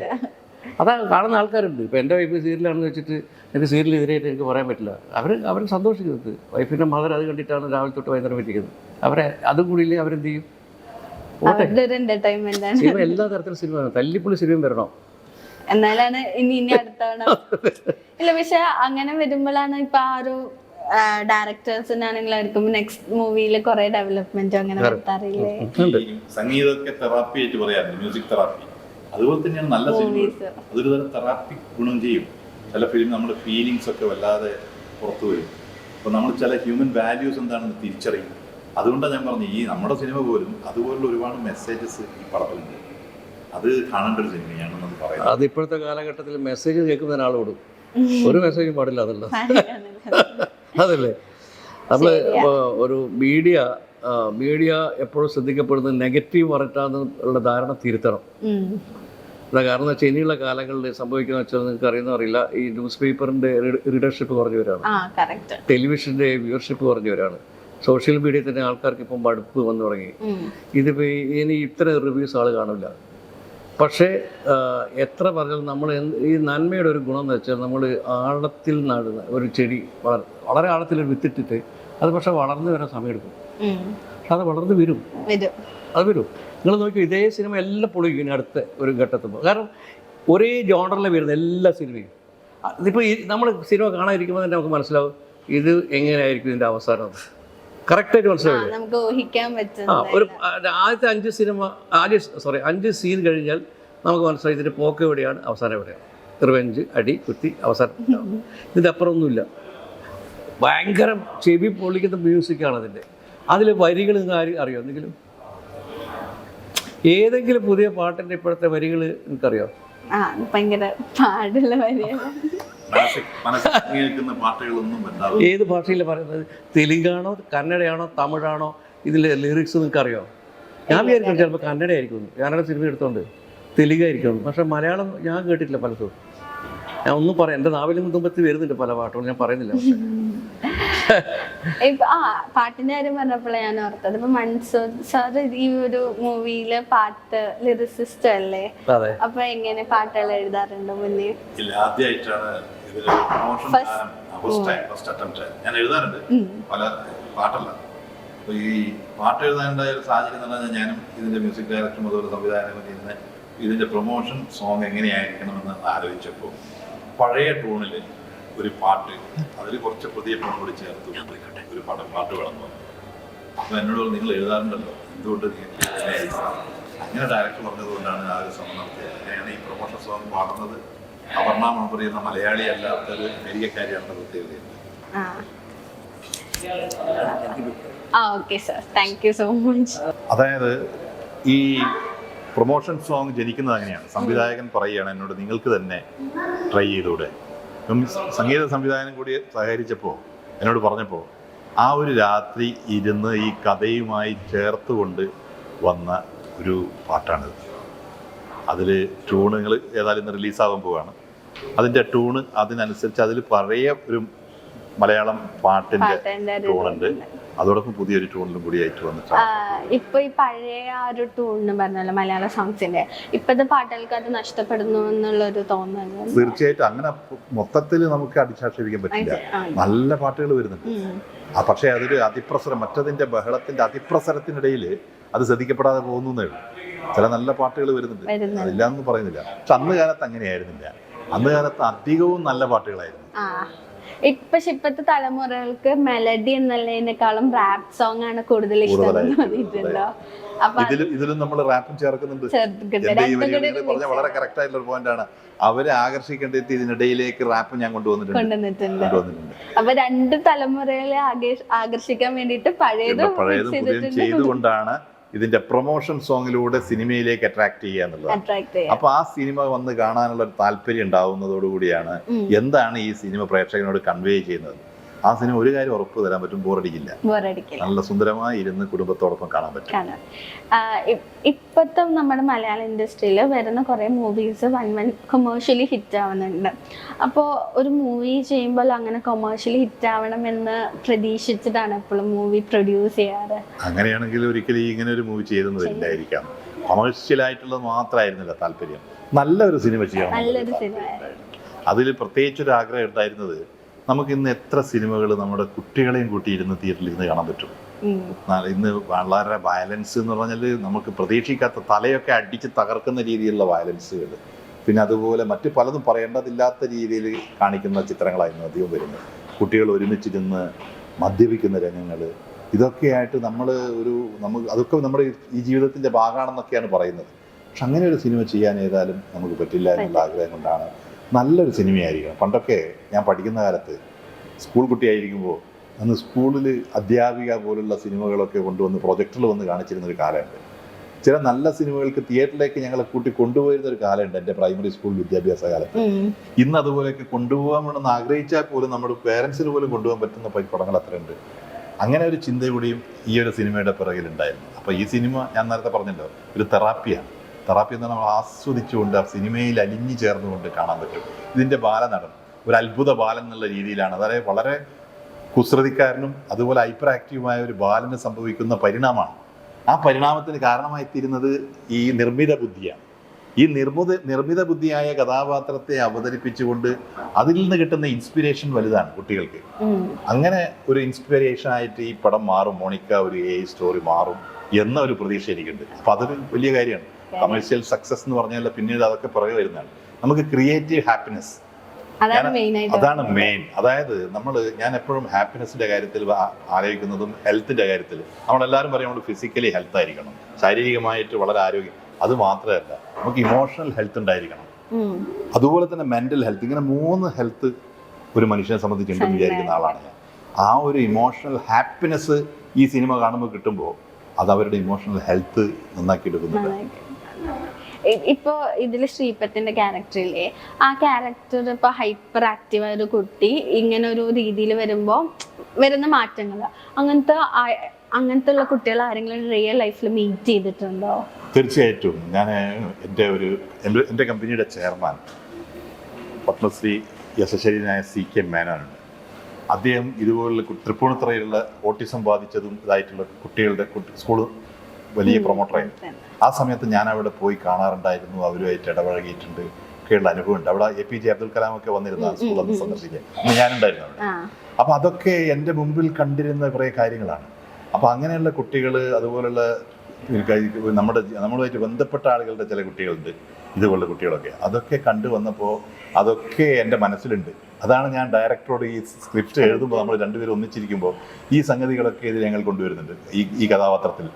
അതാ കാണുന്ന ആൾക്കാരുണ്ട്. ഇപ്പോൾ എൻ്റെ വൈഫ് സീരിയലാണെന്ന് വെച്ചിട്ട് എനിക്ക് സീരിയലിനെതിരായിട്ട് എനിക്ക് പറയാൻ പറ്റില്ല. അവർ സന്തോഷിക്കുന്നത്. വൈഫിൻ്റെ മദർ അത് കണ്ടിട്ടാണ് രാവിലെ തൊട്ട് വൈകുന്നേരം പറ്റിക്കുന്നത്. അവരെ അതും കൂടിയില്ലേ അവരെന്ത് ചെയ്യും? സിനിമ എല്ലാ തരത്തിലും സിനിമ തല്ലിപ്പൊളി സിനിമയും വരണോ, എന്നാലാണ് ഇനി അടുത്താണ്. ഇല്ല, പക്ഷെ അങ്ങനെ വരുമ്പോഴാണ് ഇപ്പൊ ആ ഒരു ഡയറക്ടേഴ്സിനാണെങ്കിലും എടുക്കുമ്പോൾ നെക്സ്റ്റ് മൂവിയിൽ കുറെ ഡെവലപ്മെന്റ് അങ്ങനെ നടത്താറില്ലേ? സംഗീതമൊക്കെ തെറാപ്പി ആയിട്ട് പറയാറുണ്ട്, മ്യൂസിക് തെറാപ്പി. അതുപോലെ തന്നെയാണ് നല്ല സിനിമ, അതൊരു തരം തെറാപ്പി ഗുണം ചെയ്യും. ചില ഫിലിം നമ്മുടെ ഫീലിങ്സ് ഒക്കെ വല്ലാതെ പുറത്തു വരും. അപ്പോൾ നമ്മൾ ചില ഹ്യൂമൻ വാല്യൂസ് എന്താണെന്ന് തിരിച്ചറിയും. അതുകൊണ്ടാണ് ഞാൻ പറഞ്ഞു, ഈ നമ്മുടെ സിനിമ പോലും അതുപോലുള്ള ഒരുപാട് മെസ്സേജസ് ഈ പടത്തിലുണ്ട്. അത് കാണേണ്ട ഒരു സിനിമയാണെന്ന് പറയുന്നത്. അത് ഇപ്പോഴത്തെ കാലഘട്ടത്തിൽ മെസ്സേജ് കേൾക്കുന്ന ഒരാളോടും ഒരു മെസ്സേജും പാടില്ല അതല്ല അതല്ലേ നമ്മൾ ഒരു മീഡിയ എപ്പോഴും ശ്രദ്ധിക്കപ്പെടുന്നത് നെഗറ്റീവ് പറഞ്ഞിട്ടാന്നുള്ള ധാരണ തിരുത്തണം. കാരണം എന്ന് വെച്ചാൽ ഇനിയുള്ള കാലങ്ങളിൽ സംഭവിക്കുന്ന വെച്ചാൽ നിങ്ങൾക്ക് അറിയുന്ന അറിയില്ല, ഈ ന്യൂസ് പേപ്പറിന്റെ റീഡർഷിപ്പ് കുറഞ്ഞു വരാണ്, ടെലിവിഷന്റെ വ്യൂവർഷിപ്പ് കുറഞ്ഞു വരാണ്, സോഷ്യൽ മീഡിയയിൽ തന്നെ ആൾക്കാർക്ക് ഇപ്പം മടുപ്പ് വന്നു തുടങ്ങി. ഇതിപ്പോൾ ഇനി ഇത്ര റിവ്യൂസ് ആൾ കാണില്ല. പക്ഷേ എത്ര പറഞ്ഞാലും നമ്മൾ ഈ നന്മയുടെ ഒരു ഗുണം എന്ന് വെച്ചാൽ നമ്മൾ ആഴത്തിൽ നടുന്ന ഒരു ചെടി വളരെ ആഴത്തിലൊരു വിത്തിട്ടിട്ട് അത് പക്ഷെ വളർന്നു വരാൻ സമയമെടുക്കും. പക്ഷെ അത് വളർന്നു വരും, അത് വരും. നിങ്ങൾ നോക്കിയോ, ഇതേ സിനിമ എല്ലാം പൊളിക്കും ഇനി അടുത്ത ഒരു ഘട്ടത്തുമ്പോൾ. കാരണം ഒരേ ജോണറിൽ വരുന്ന എല്ലാ സിനിമയും ഇതിപ്പോൾ നമ്മൾ സിനിമ കാണാതിരിക്കുമ്പോൾ തന്നെ നമുക്ക് മനസ്സിലാവും ഇത് എങ്ങനെയായിരിക്കും ഇതിൻ്റെ അവസാനം. കറക്റ്റായിട്ട് മനസ്സിലാവില്ലേ? ഒരു ആദ്യത്തെ 5 സീൻ കഴിഞ്ഞാൽ നമുക്ക് മനസ്സിലായി ഇതിൻ്റെ പോക്ക് എവിടെയാണ്, അവസാനം എവിടെയാണ്. റിവെഞ്ച്, അടി, കുത്തി, അവസാനം. ഇതിൻ്റെ അപ്പുറമൊന്നുമില്ല. ഭയങ്കര ചെവി പൊളിക്കുന്ന മ്യൂസിക്കാണ് അതിൻ്റെ. അതിൽ വരികൾ നിങ്ങൾക്ക് അറിയോ എന്തെങ്കിലും? ഏതെങ്കിലും പുതിയ പാട്ടിൻ്റെ ഇപ്പോഴത്തെ വരികൾ നിനക്കറിയോ? ഏത് ഭാഷയിലാണ് പറയുന്നത്? തെലുങ്കാണോ, കന്നഡയാണോ, തമിഴാണോ? ഇതിലെ ലിറിക്സ് നിങ്ങൾക്കറിയോ? ഞാൻ വിചാരിക്കും ചിലപ്പോൾ കന്നഡ ആയിരിക്കും, കന്നഡ സിനിമ എടുത്തോണ്ട് തെലുങ്കായിരിക്കും. പക്ഷെ മലയാളം ഞാൻ കേട്ടിട്ടില്ല പലതും. ഞാൻ ഒന്നും പറയാം, എൻ്റെ നാവിലും തുമ്പത്തിൽ വരുന്നുണ്ട് പല പാട്ടുകളും, ഞാൻ പറയുന്നില്ല. പാട്ടിന്റെ കാര്യം പറഞ്ഞപ്പോഴേ ഞാൻ ഓർത്തത്, ഇപ്പൊ മൻസൂർ സാർ ഈ ഒരു മൂവിയില് പാട്ട് ലിറിസിസ്റ്റ് അല്ലേ? അപ്പൊ എങ്ങനെ പാട്ടുകൾ എഴുതാറുണ്ട് മുന്നേ? ആദ്യമായിട്ടാണ് ഞാൻ എഴുതാറുണ്ട് പല പാട്ടല്ല. അപ്പൊ ഈ പാട്ട് എഴുതാനുണ്ടായ ഒരു സാഹചര്യം എന്ന് പറഞ്ഞാൽ ഞാനും ഇതിന്റെ മ്യൂസിക് ഡയറക്ടറും അതുപോലെ സംവിധായകനും ഇതിന്റെ പ്രൊമോഷൻ സോങ് എങ്ങനെയായിരിക്കണമെന്ന് ആലോചിച്ചപ്പോൾ പഴയ ടൂണിൽ ഒരു പാട്ട്, അതിൽ കുറച്ച് പുതിയ ടൂൺ കൂടി ചേർത്ത് ഒരു പാട്ട് വേണമെന്ന്. അപ്പോൾ എന്നോട് നിങ്ങൾ എഴുതാറുണ്ടല്ലോ, എന്തുകൊണ്ട് അങ്ങനെ ഡയറക്ടർ പറഞ്ഞതുകൊണ്ടാണ് ആ ഒരു ശ്രമം നടത്തിയത്. അങ്ങനെയാണ് ഈ പ്രൊമോഷൻ സോങ് പാടുന്നത്. അപർണ മണപ്പുറി എന്ന മലയാളി അല്ലാത്തൊരു അമേരിക്കക്കാരിയാണ് പ്രത്യേകത. അതായത് ഈ പ്രൊമോഷൻ സോങ് ജനിക്കുന്നത് അങ്ങനെയാണ്. സംവിധായകൻ പറയുകയാണ് എന്നോട്, നിങ്ങൾക്ക് തന്നെ ട്രൈ ചെയ്തൂടെ. സംഗീത സംവിധായകൻ കൂടി സഹകരിച്ചപ്പോൾ എന്നോട് പറഞ്ഞപ്പോൾ ആ ഒരു രാത്രി ഇരുന്ന് ഈ കഥയുമായി ചേർത്തുകൊണ്ട് വന്ന ഒരു പാട്ടാണിത്. അതിൽ ട്യൂണുകൾ ഏതായാലും ഇന്ന് റിലീസാകാൻ പോവുകയാണ്. അതിൻ്റെ ട്യൂണ് അതിനനുസരിച്ച് അതിൽ പഴയ ഒരു മലയാളം പാട്ടിൻ്റെ ട്യൂണുണ്ട്, അതോടൊപ്പം പുതിയൊരു ടൂണിലും കൂടി ആയിട്ട് വന്നിട്ടുണ്ട്. ഇപ്പൊ ഈ പഴയ ആ ഒരു ടൂണിന് പറഞ്ഞല്ലോ മലയാള സോങ്സിന്റെ, ഇപ്പോഴത്തെ പാട്ടുകൾക്ക് അത് നഷ്ടപ്പെടുന്നു എന്നുള്ളൊരു തോന്നൽ. തീർച്ചയായിട്ടും അങ്ങനെ മൊത്തത്തിൽ നമുക്ക് അടിച്ചാക്ഷേപിക്കാൻ പറ്റില്ല. നല്ല പാട്ടുകൾ വരുന്നുണ്ട്. പക്ഷേ അതൊരു അതിപ്രസരം, മറ്റതിന്റെ ബഹളത്തിന്റെ അതിപ്രസരത്തിനിടയിൽ അത് ശ്രദ്ധിക്കപ്പെടാതെ പോകുന്നേ ഉള്ളൂ. ചില നല്ല പാട്ടുകൾ വരുന്നുണ്ട്, അതില്ലാന്ന് പറയുന്നില്ല. പക്ഷെ അന്ന് കാലത്ത് അങ്ങനെയായിരുന്നില്ല. അന്ന് കാലത്ത് അധികവും നല്ല പാട്ടുകളായിരുന്നു. പക്ഷെ ഇപ്പത്തെ തലമുറകൾക്ക് മെലഡി എന്നതിനേക്കാളും റാപ്പ് സോങ് ആണ് കൂടുതൽ ഇഷ്ടം തോന്നിയിട്ടുണ്ടോ? ഇതിലും നമ്മൾ റാപ്പും ചേർക്കുന്നുണ്ട്. വളരെ കറക്റ്റ് ആയിട്ടുള്ള ഒരു പോയിന്റ് ആണ്. അവരെ ആകർഷിക്കേണ്ടത് ഇതിനിടയിലേക്ക് റാപ്പ് ഞാൻ കൊണ്ടുവന്നിട്ടുണ്ട്. അപ്പൊ രണ്ട് തലമുറകളെ ആകർഷിക്കാൻ വേണ്ടിയിട്ട് പഴയതും പുതിയതും ചെയ്തുകൊണ്ടാണ് ഇതിന്റെ പ്രൊമോഷൻ സോങ്ങിലൂടെ സിനിമയിലേക്ക് അട്രാക്ട് ചെയ്യുക എന്നുള്ളത്. അപ്പൊ ആ സിനിമ വന്ന് കാണാനുള്ള ഒരു താല്പര്യം ഉണ്ടാവുന്നതോടുകൂടിയാണ് എന്താണ് ഈ സിനിമ പ്രേക്ഷകനോട് കൺവേ ചെയ്യുന്നത്. ആ സിനിമ ഒരു കാര്യം ഉറപ്പ് തരാൻ പറ്റും, ബോറടിക്കില്ല. നല്ല സുന്ദരമായി ഇരുന്ന് കുടുംബത്തോടൊപ്പം കാണാൻ പറ്റും. ഇപ്പത്തെ നമ്മുടെ മലയാള ഇൻഡസ്ട്രിയിൽ വരുന്ന കുറെ മൂവീസ് വൻ കൊമേഴ്ഷ്യലി ഹിറ്റ് ആവുന്നുണ്ട്. അപ്പോൾ ഒരു മൂവി ചെയ്യുമ്പോൾ അങ്ങനെ കൊമേഴ്ഷ്യലി ഹിറ്റ് ആവണമെന്ന് പ്രതീക്ഷിച്ചിട്ടാണ് എപ്പോഴും മൂവി പ്രൊഡ്യൂസ് ചെയ്യാറ്. അങ്ങനെയാണെങ്കിൽ ഒരിക്കലും ഇങ്ങനെ ഒരു മൂവി ചെയ്തെന്നില്ലായിരിക്കാം. കൊമേഴ്ഷ്യലായിട്ടുള്ളത് മാത്രമായിരുന്നില്ല താല്പര്യം, നല്ലൊരു സിനിമ ചെയ്യണം. നല്ലൊരു സിനിമ. അതിൽ പ്രത്യേകിച്ചൊരു ആഗ്രഹം ഉണ്ടായിരുന്നത്, നമുക്ക് ഇന്ന് എത്ര സിനിമകൾ നമ്മുടെ കുട്ടികളെയും കൂട്ടിയിരുന്ന് തിയേറ്ററിൽ ഇരുന്ന് കാണാൻ പറ്റും. ഇന്ന് വളരെ വയലൻസ് എന്ന് പറഞ്ഞാൽ നമുക്ക് പ്രതീക്ഷിക്കാത്ത, തലയൊക്കെ അടിച്ച് തകർക്കുന്ന രീതിയിലുള്ള വയലൻസുകൾ, പിന്നെ അതുപോലെ മറ്റു പലതും പറയേണ്ടതില്ലാത്ത രീതിയിൽ കാണിക്കുന്ന ചിത്രങ്ങളായിരുന്നു അധികം വരുന്നത്. കുട്ടികൾ ഒരുമിച്ചിരുന്ന് മദ്യപിക്കുന്ന രംഗങ്ങൾ, ഇതൊക്കെയായിട്ട് നമുക്ക് അതൊക്കെ നമ്മുടെ ഈ ജീവിതത്തിൻ്റെ ഭാഗമാണെന്നൊക്കെയാണ് പറയുന്നത്. പക്ഷെ അങ്ങനെ ഒരു സിനിമ ചെയ്യാൻ ഏതായാലും നമുക്ക് പറ്റില്ല എന്നുള്ള ആഗ്രഹം കൊണ്ടാണ്. നല്ലൊരു സിനിമയായിരിക്കണം. പണ്ടൊക്കെ ഞാൻ പഠിക്കുന്ന കാലത്ത് സ്കൂൾ കുട്ടിയായിരിക്കുമ്പോൾ അന്ന് സ്കൂളിൽ അധ്യാപിക പോലുള്ള സിനിമകളൊക്കെ കൊണ്ടുവന്ന് പ്രൊജക്ടറിൽ വന്ന് കാണിച്ചിരുന്നൊരു കാലമുണ്ട്. ചില നല്ല സിനിമകൾക്ക് തിയേറ്ററിലേക്ക് ഞങ്ങളെ കൂട്ടി കൊണ്ടുപോയിരുന്ന ഒരു കാലമുണ്ട് എൻ്റെ പ്രൈമറി സ്കൂൾ വിദ്യാഭ്യാസ കാലത്ത്. ഇന്ന് അതുപോലെയൊക്കെ കൊണ്ടുപോകാമെന്ന് ആഗ്രഹിച്ചാൽ പോലും നമ്മുടെ പേരൻസിന് പോലും കൊണ്ടുപോകാൻ പറ്റുന്ന പടങ്ങൾ അത്രയുണ്ട്. അങ്ങനെ ഒരു ചിന്ത കൂടിയും ഈ ഒരു സിനിമയുടെ പിറകിലുണ്ടായിരുന്നു. അപ്പോൾ ഈ സിനിമ ഞാൻ നേരത്തെ പറഞ്ഞല്ലോ, ഒരു തെറാപ്പിയാണ്. തെറാപ്പി എന്ന് നമ്മൾ ആസ്വദിച്ചുകൊണ്ട് ആ സിനിമയിൽ അലിഞ്ഞു ചേർന്നുകൊണ്ട് കാണാൻ പറ്റും. ഇതിൻ്റെ ബാലനടൻ ഒരു അത്ഭുത ബാലൻ എന്നുള്ള രീതിയിലാണ്. അതായത് വളരെ കുസൃതിക്കാരനും അതുപോലെ ഹൈപ്പർ ആക്റ്റീവുമായ ഒരു ബാലന് സംഭവിക്കുന്ന പരിണാമമാണ്. ആ പരിണാമത്തിന് കാരണമായിത്തീരുന്നത് ഈ നിർമ്മിത ബുദ്ധിയാണ്. ഈ നിർമ്മിത ബുദ്ധിയായ കഥാപാത്രത്തെ അവതരിപ്പിച്ചുകൊണ്ട് അതിൽ നിന്ന് കിട്ടുന്ന ഇൻസ്പിരേഷൻ വലുതാണ് കുട്ടികൾക്ക്. അങ്ങനെ ഒരു ഇൻസ്പിരേഷൻ ആയിട്ട് ഈ പടം മാറും, മോണിക്ക ഒരു സ്റ്റോറി മാറും എന്ന ഒരു പ്രതീക്ഷ എനിക്കുണ്ട്. അപ്പം അതൊരു വലിയ കാര്യമാണ്. കമേഴ്ഷ്യൽ സക്സസ് എന്ന് പറഞ്ഞാൽ പിന്നീട് അതൊക്കെ പുറകെ വരുന്നതാണ്. നമുക്ക് ക്രിയേറ്റീവ് ഹാപ്പിനെസ് അതാണ് മെയിൻ. അതായത് ഞാൻ എപ്പോഴും ഹാപ്പിനെസ്സിന്റെ കാര്യത്തിൽ ആലോചിക്കുന്നതും ഹെൽത്തിന്റെ കാര്യത്തിൽ നമ്മളെല്ലാവരും പറയും നമ്മൾ ഫിസിക്കലി ഹെൽത്ത് ആയിരിക്കണം, ശാരീരികമായിട്ട് വളരെ ആരോഗ്യം. അത് മാത്രമല്ല, നമുക്ക് ഇമോഷണൽ ഹെൽത്ത് ഉണ്ടായിരിക്കണം, അതുപോലെ തന്നെ മെന്റൽ ഹെൽത്ത്. ഇങ്ങനെ 3 ഹെൽത്ത് ഒരു മനുഷ്യനെ സംബന്ധിച്ചുണ്ടെന്ന് വിചാരിക്കുന്ന ആളാണ് ഞാൻ. ആ ഒരു ഇമോഷണൽ ഹാപ്പിനെസ് ഈ സിനിമ കാണുമ്പോൾ കിട്ടുമ്പോൾ അത് അവരുടെ ഇമോഷണൽ ഹെൽത്ത് നന്നാക്കി എടുക്കുന്നുണ്ട്. ഇപ്പൊ ഇതില് ശ്രീപത്തിന്റെ ക്യാരക്ടറില്ലേ, ആ ക്യാരക്ടർ ഇപ്പൊ ഹൈപ്പർ ആക്റ്റീവ് ആയ ഒരു കുട്ടി ഇങ്ങനെ ഒരു രീതിയിൽ വരുമ്പോ വരുന്ന മാറ്റങ്ങൾ അങ്ങനത്തെ ഉള്ള കുട്ടികൾ ആരെങ്കിലും റിയൽ ലൈഫിൽ മീറ്റ് ചെയ്തിട്ടുണ്ടോ? തീർച്ചയായിട്ടും. ഞാൻ എൻ്റെ കമ്പനിയുടെ ചെയർമാൻ പത്മശ്രീ യശസ്വരീനായ CK മേനോനുണ്ട്. അദ്ദേഹം ഇതുപോലുള്ള തൃപ്പൂണിത്തുറയിലുള്ള ഓട്ടിസം ബാധിച്ചതും ഇതായിട്ടുള്ള കുട്ടികളുടെ സ്കൂൾ വലിയ പ്രൊമോട്ടറായിരുന്നു. ആ സമയത്ത് ഞാൻ അവിടെ പോയി കാണാറുണ്ടായിരുന്നു, അവരുമായിട്ട് ഇടപഴകിയിട്ടുണ്ട്, ഒക്കെയുള്ള അനുഭവമുണ്ട്. അവിടെ APJ അബ്ദുൽ കലാം ഒക്കെ വന്നിരുന്ന സ്കൂൾ അന്ന് സന്ദർശിക്കാൻ ഞാനുണ്ടായിരുന്നു അവിടെ. അപ്പം അതൊക്കെ എൻ്റെ മുമ്പിൽ കണ്ടിരുന്ന കുറേ കാര്യങ്ങളാണ്. അപ്പം അങ്ങനെയുള്ള കുട്ടികൾ, അതുപോലുള്ള നമ്മളുമായിട്ട് ബന്ധപ്പെട്ട ആളുകളുടെ ചില കുട്ടികളുണ്ട്, ഇതുപോലുള്ള കുട്ടികളൊക്കെ, അതൊക്കെ കണ്ടു വന്നപ്പോൾ അതൊക്കെ എൻ്റെ മനസ്സിലുണ്ട്. അതാണ് ഞാൻ ഡയറക്ടറോട് ഈ സ്ക്രിപ്റ്റ് എഴുതുമ്പോൾ നമ്മൾ രണ്ടുപേരും ഒന്നിച്ചിരിക്കുമ്പോൾ ഈ സംഗതികളൊക്കെ ഇതിൽ ഞങ്ങൾ കൊണ്ടുവരുന്നുണ്ട് ഈ കഥാപാത്രത്തിൽ.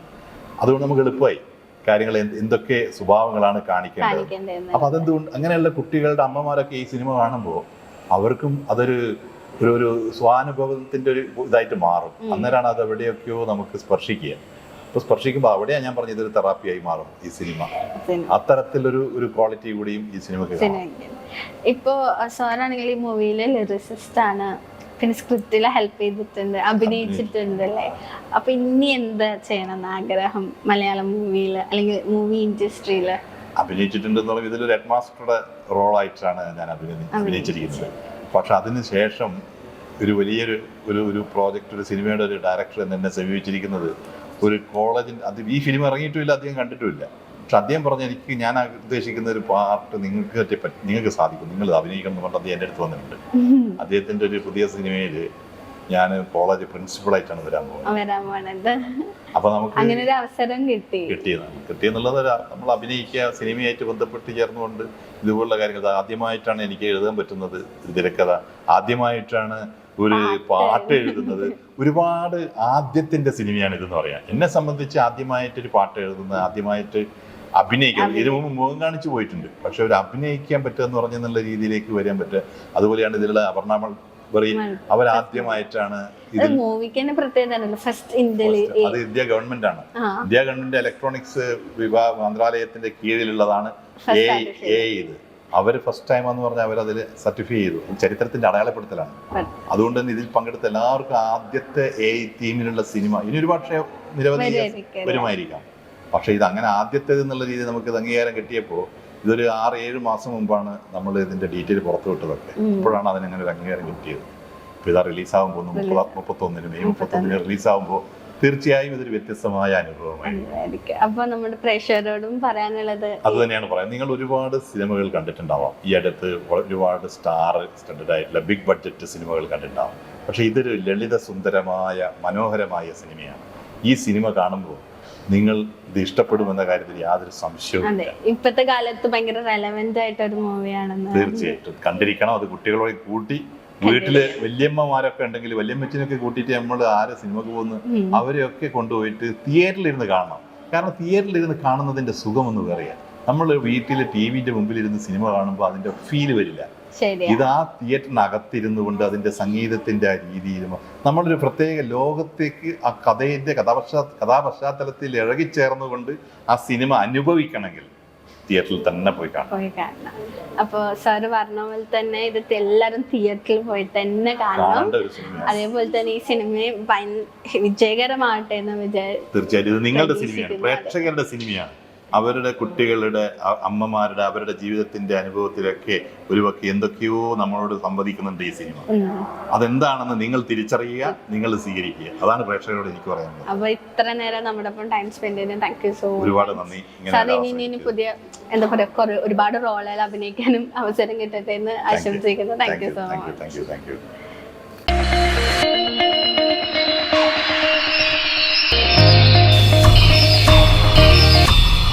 അതുകൊണ്ട് നമുക്ക് എളുപ്പമായി കാര്യങ്ങൾ എന്തൊക്കെ സ്വഭാവങ്ങളാണ് കാണിക്കേണ്ടത്. അപ്പം അതെന്തുകൊണ്ട് അങ്ങനെയുള്ള കുട്ടികളുടെ അമ്മമാരൊക്കെ ഈ സിനിമ കാണുമ്പോൾ അവർക്കും അതൊരു ഒരു സ്വാനുഭവത്തിൻ്റെ ഒരു ഇതായിട്ട് മാറും. അന്നേരമാണ് അത് എവിടെയൊക്കെയോ നമുക്ക് സ്പർശിക്കുക. അപ്പോൾ സ്പർശിക്കുമ്പോൾ അവിടെയാണ് ഞാൻ പറഞ്ഞത് ഇതൊരു തെറാപ്പിയായി മാറും ഈ സിനിമ. അത്തരത്തിലൊരു ക്വാളിറ്റി കൂടിയും ഈ സിനിമയ്ക്ക്. ഇപ്പോൾ സാറാണെങ്കിൽ ഈ മൂവിയിൽ ലിറിസിസ്റ്റ് ആണ്, പിന്നെ സ്ക്രിപ്റ്റിൽ ഹെൽപ്പ് ചെയ്തിട്ടുണ്ട്, അഭിനയിച്ചിട്ടുണ്ട് അല്ലേ. അപ്പൊ ഇനി എന്താ ചെയ്യണമെന്ന് ആഗ്രഹം മലയാളം മൂവിയിൽ അല്ലെങ്കിൽ മൂവി ഇൻഡസ്ട്രിയിൽ? അഭിനയിച്ചിട്ടുണ്ടെന്ന് പറയുമ്പോൾ ഇതിലൊരു ഹെഡ് മാസ്റ്ററുടെ റോളായിട്ടാണ് ഞാൻ അഭിനയിച്ചിരിക്കുന്നത്. പക്ഷെ അതിനുശേഷം ഒരു വലിയൊരു ഒരു പ്രോജക്റ്റ്, ഒരു സിനിമയുടെ ഒരു ഡയറക്ടർ എന്നെ സമീപിച്ചിരിക്കുന്നത് ഒരു കോളേജിൻ്റെ, അത് ഈ ഫിലിം ഇറങ്ങിയിട്ടുമില്ല, അധികം കണ്ടിട്ടുമില്ല. പക്ഷെ അദ്ദേഹം പറഞ്ഞ എനിക്ക് ഞാൻ ഉദ്ദേശിക്കുന്ന ഒരു പാർട്ട് നിങ്ങൾക്ക് സാധിക്കും, നിങ്ങൾ അഭിനയിക്കണം എന്ന് പറഞ്ഞാൽ അദ്ദേഹം എൻ്റെ അടുത്ത് വന്നിട്ടുണ്ട്. അദ്ദേഹത്തിൻ്റെ ഒരു പുതിയ സിനിമയിൽ ഞാൻ കോളേജ് പ്രിൻസിപ്പളായിട്ടാണ് വരാൻ പോകുന്നത്. അപ്പൊ നമുക്ക് അങ്ങനെ ഒരു അവസരം കിട്ടിയെന്നുള്ളത് നമ്മൾ അഭിനയിക്കുക, സിനിമയായിട്ട് ബന്ധപ്പെട്ട് ചേർന്നുകൊണ്ട് ഇതുപോലുള്ള കാര്യങ്ങൾ. ആദ്യമായിട്ടാണ് എനിക്ക് എഴുതാൻ പറ്റുന്നത് ഒരു തിരക്കഥ, ആദ്യമായിട്ടാണ് ഒരു പാട്ട് എഴുതുന്നത്. ഒരുപാട് ആദ്യത്തിന്റെ സിനിമയാണ് ഇതെന്ന് പറയാം. എന്നെ സംബന്ധിച്ച് ആദ്യമായിട്ടൊരു പാട്ട് എഴുതുന്നത്, ആദ്യമായിട്ട് അഭിനയിക്കാൻ, ഇതിനു മുമ്പ് മുഖം കാണിച്ചു പോയിട്ടുണ്ട്, പക്ഷെ ഒരു അഭിനയിക്കാൻ പറ്റുക എന്ന് പറഞ്ഞെന്നുള്ള രീതിയിലേക്ക് വരാൻ പറ്റുക. അതുപോലെയാണ് ഇതിലുള്ള അപർണ മൽബറി, അവരാദ്യമായിട്ടാണ് അത് ഇന്ത്യ ഗവൺമെന്റ് ആണ്. ഇന്ത്യ ഗവൺമെന്റ് ഇലക്ട്രോണിക്സ് മന്ത്രാലയത്തിന്റെ കീഴിലുള്ളതാണ് ഇത്. അവർ ഫസ്റ്റ് ടൈം എന്ന് പറഞ്ഞാൽ അവരതിൽ സർട്ടിഫൈ ചെയ്തു. ചരിത്രത്തിന്റെ അടയാളപ്പെടുത്തലാണ്. അതുകൊണ്ട് തന്നെ ഇതിൽ പങ്കെടുത്ത എല്ലാവർക്കും ആദ്യത്തെ തീമിലുള്ള സിനിമ. ഇനി ഒരു പക്ഷേ നിരവധി വരുമായിരിക്കാം, പക്ഷെ ഇത് അങ്ങനെ ആദ്യത്തേത് എന്നുള്ള രീതിയിൽ നമുക്ക് അംഗീകാരം കിട്ടിയപ്പോൾ ഇതൊരു 6-7 മാസം മുമ്പാണ് നമ്മൾ ഇതിന്റെ ഡീറ്റെയിൽ പുറത്തു വിട്ടതൊക്കെ. ഇപ്പോഴാണ് അതിനങ്ങനെ ഒരു അംഗീകാരം കിട്ടിയത്. ഇപ്പോൾ ഇതാ റിലീസാകാൻ പോകുന്നു 31 മെയ് 31 റിലീസാകുമ്പോൾ തീർച്ചയായും ഇതൊരു വ്യത്യസ്തമായ അനുഭവമായിരിക്കും. അപ്പൊ നമ്മുടെ പ്രേക്ഷകരോടും പറയാനുള്ളത് അത് തന്നെയാണ് പറയാം. നിങ്ങൾ ഒരുപാട് സിനിമകൾ കണ്ടിട്ടുണ്ടാവാം, ഈ അടുത്ത് ഒരുപാട് സ്റ്റഡഡ് ആയിട്ടുള്ള ബിഗ് ബഡ്ജറ്റ് സിനിമകൾ കണ്ടിട്ടുണ്ടാവാം. പക്ഷെ ഇതൊരു ലളിത സുന്ദരമായ മനോഹരമായ സിനിമയാണ്. ഈ സിനിമ കാണുമ്പോൾ നിങ്ങൾ ഇത് ഇഷ്ടപ്പെടുമെന്ന കാര്യത്തിൽ യാതൊരു സംശയവും. ഇപ്പോഴത്തെ കാലത്ത് ഭയങ്കര റെലവന്റ് ആയിട്ട് ഒരു മൂവിയാണെന്ന് തീർച്ചയായിട്ടും കണ്ടിരിക്കണം. അത് കുട്ടികളോട് കൂട്ടി, വീട്ടില് വല്യമ്മമാരൊക്കെ ഉണ്ടെങ്കിൽ വല്യമ്മച്ചിനൊക്കെ കൂട്ടിയിട്ട് നമ്മൾ ആരെ സിനിമക്ക് പോകുന്നു അവരെയൊക്കെ കൊണ്ടുപോയിട്ട് തിയേറ്ററിലിരുന്ന് കാണണം. കാരണം തിയേറ്ററിലിരുന്ന് കാണുന്നതിന്റെ സുഖം ഒന്ന് വേറെയാണ്. നമ്മൾ വീട്ടിൽ TV-ന്റെ മുമ്പിലിരുന്ന് സിനിമ കാണുമ്പോൾ അതിന്റെ ഫീല് വരില്ല. ശരിയാ. ഇത് ആ തിയേറ്ററിനകത്തിരുന്നു കൊണ്ട് അതിന്റെ സംഗീതത്തിന്റെ ആ രീതിയിലും നമ്മളൊരു പ്രത്യേക ലോകത്തേക്ക് ആ കഥയുടെ കഥാപശ്ചാത്തലത്തിൽ ഇഴകിച്ചേർന്നുകൊണ്ട് ആ സിനിമ അനുഭവിക്കണമെങ്കിൽ തിയേറ്ററിൽ തന്നെ പോയി കാണണം. അപ്പൊ സാറ് പറഞ്ഞ പോലെ തന്നെ ഇത് എല്ലാരും തിയേറ്ററിൽ പോയി തന്നെ കാണണം. കാണേണ്ട ഒരു സിനിമയാണ്. അതേപോലെ തന്നെ ഈ സിനിമ വിജയകരമാകട്ടെ എന്ന് തീർച്ചയായിട്ടും ഇത് നിങ്ങളുടെ സിനിമയാണ്, പ്രേക്ഷകരുടെ സിനിമയാണ്. അവരുടെ കുട്ടികളുടെ അമ്മമാരുടെ അവരുടെ ജീവിതത്തിന്റെ അനുഭവത്തിലൊക്കെ ഒരുപക്ഷെ എന്തൊക്കെയോ നമ്മളോട് സംവദിക്കുന്നുണ്ട് ഈ സിനിമ. അതെന്താണെന്ന് നിങ്ങൾ തിരിച്ചറിയുക, നിങ്ങൾ സ്വീകരിക്കുക. അതാണ് പ്രേക്ഷകരോട് എനിക്ക് പറയാനുള്ളത്. അപ്പൊ ഇത്ര നേരം നമ്മുടെ ഒപ്പം ടൈം സ്പെൻഡ് ചെയ്തതിന് താങ്ക് യു സോ മച്ച്. ഒരുപാട് നന്ദി. സാർ ഇനി പുതിയ എന്താ പറയാ ഒരുപാട് റോളുകൾ അഭിനയിക്കാനും അവസരം കിട്ടട്ടെ എന്ന് ആശംസിക്കുന്നു. Thank you so much. Thank you.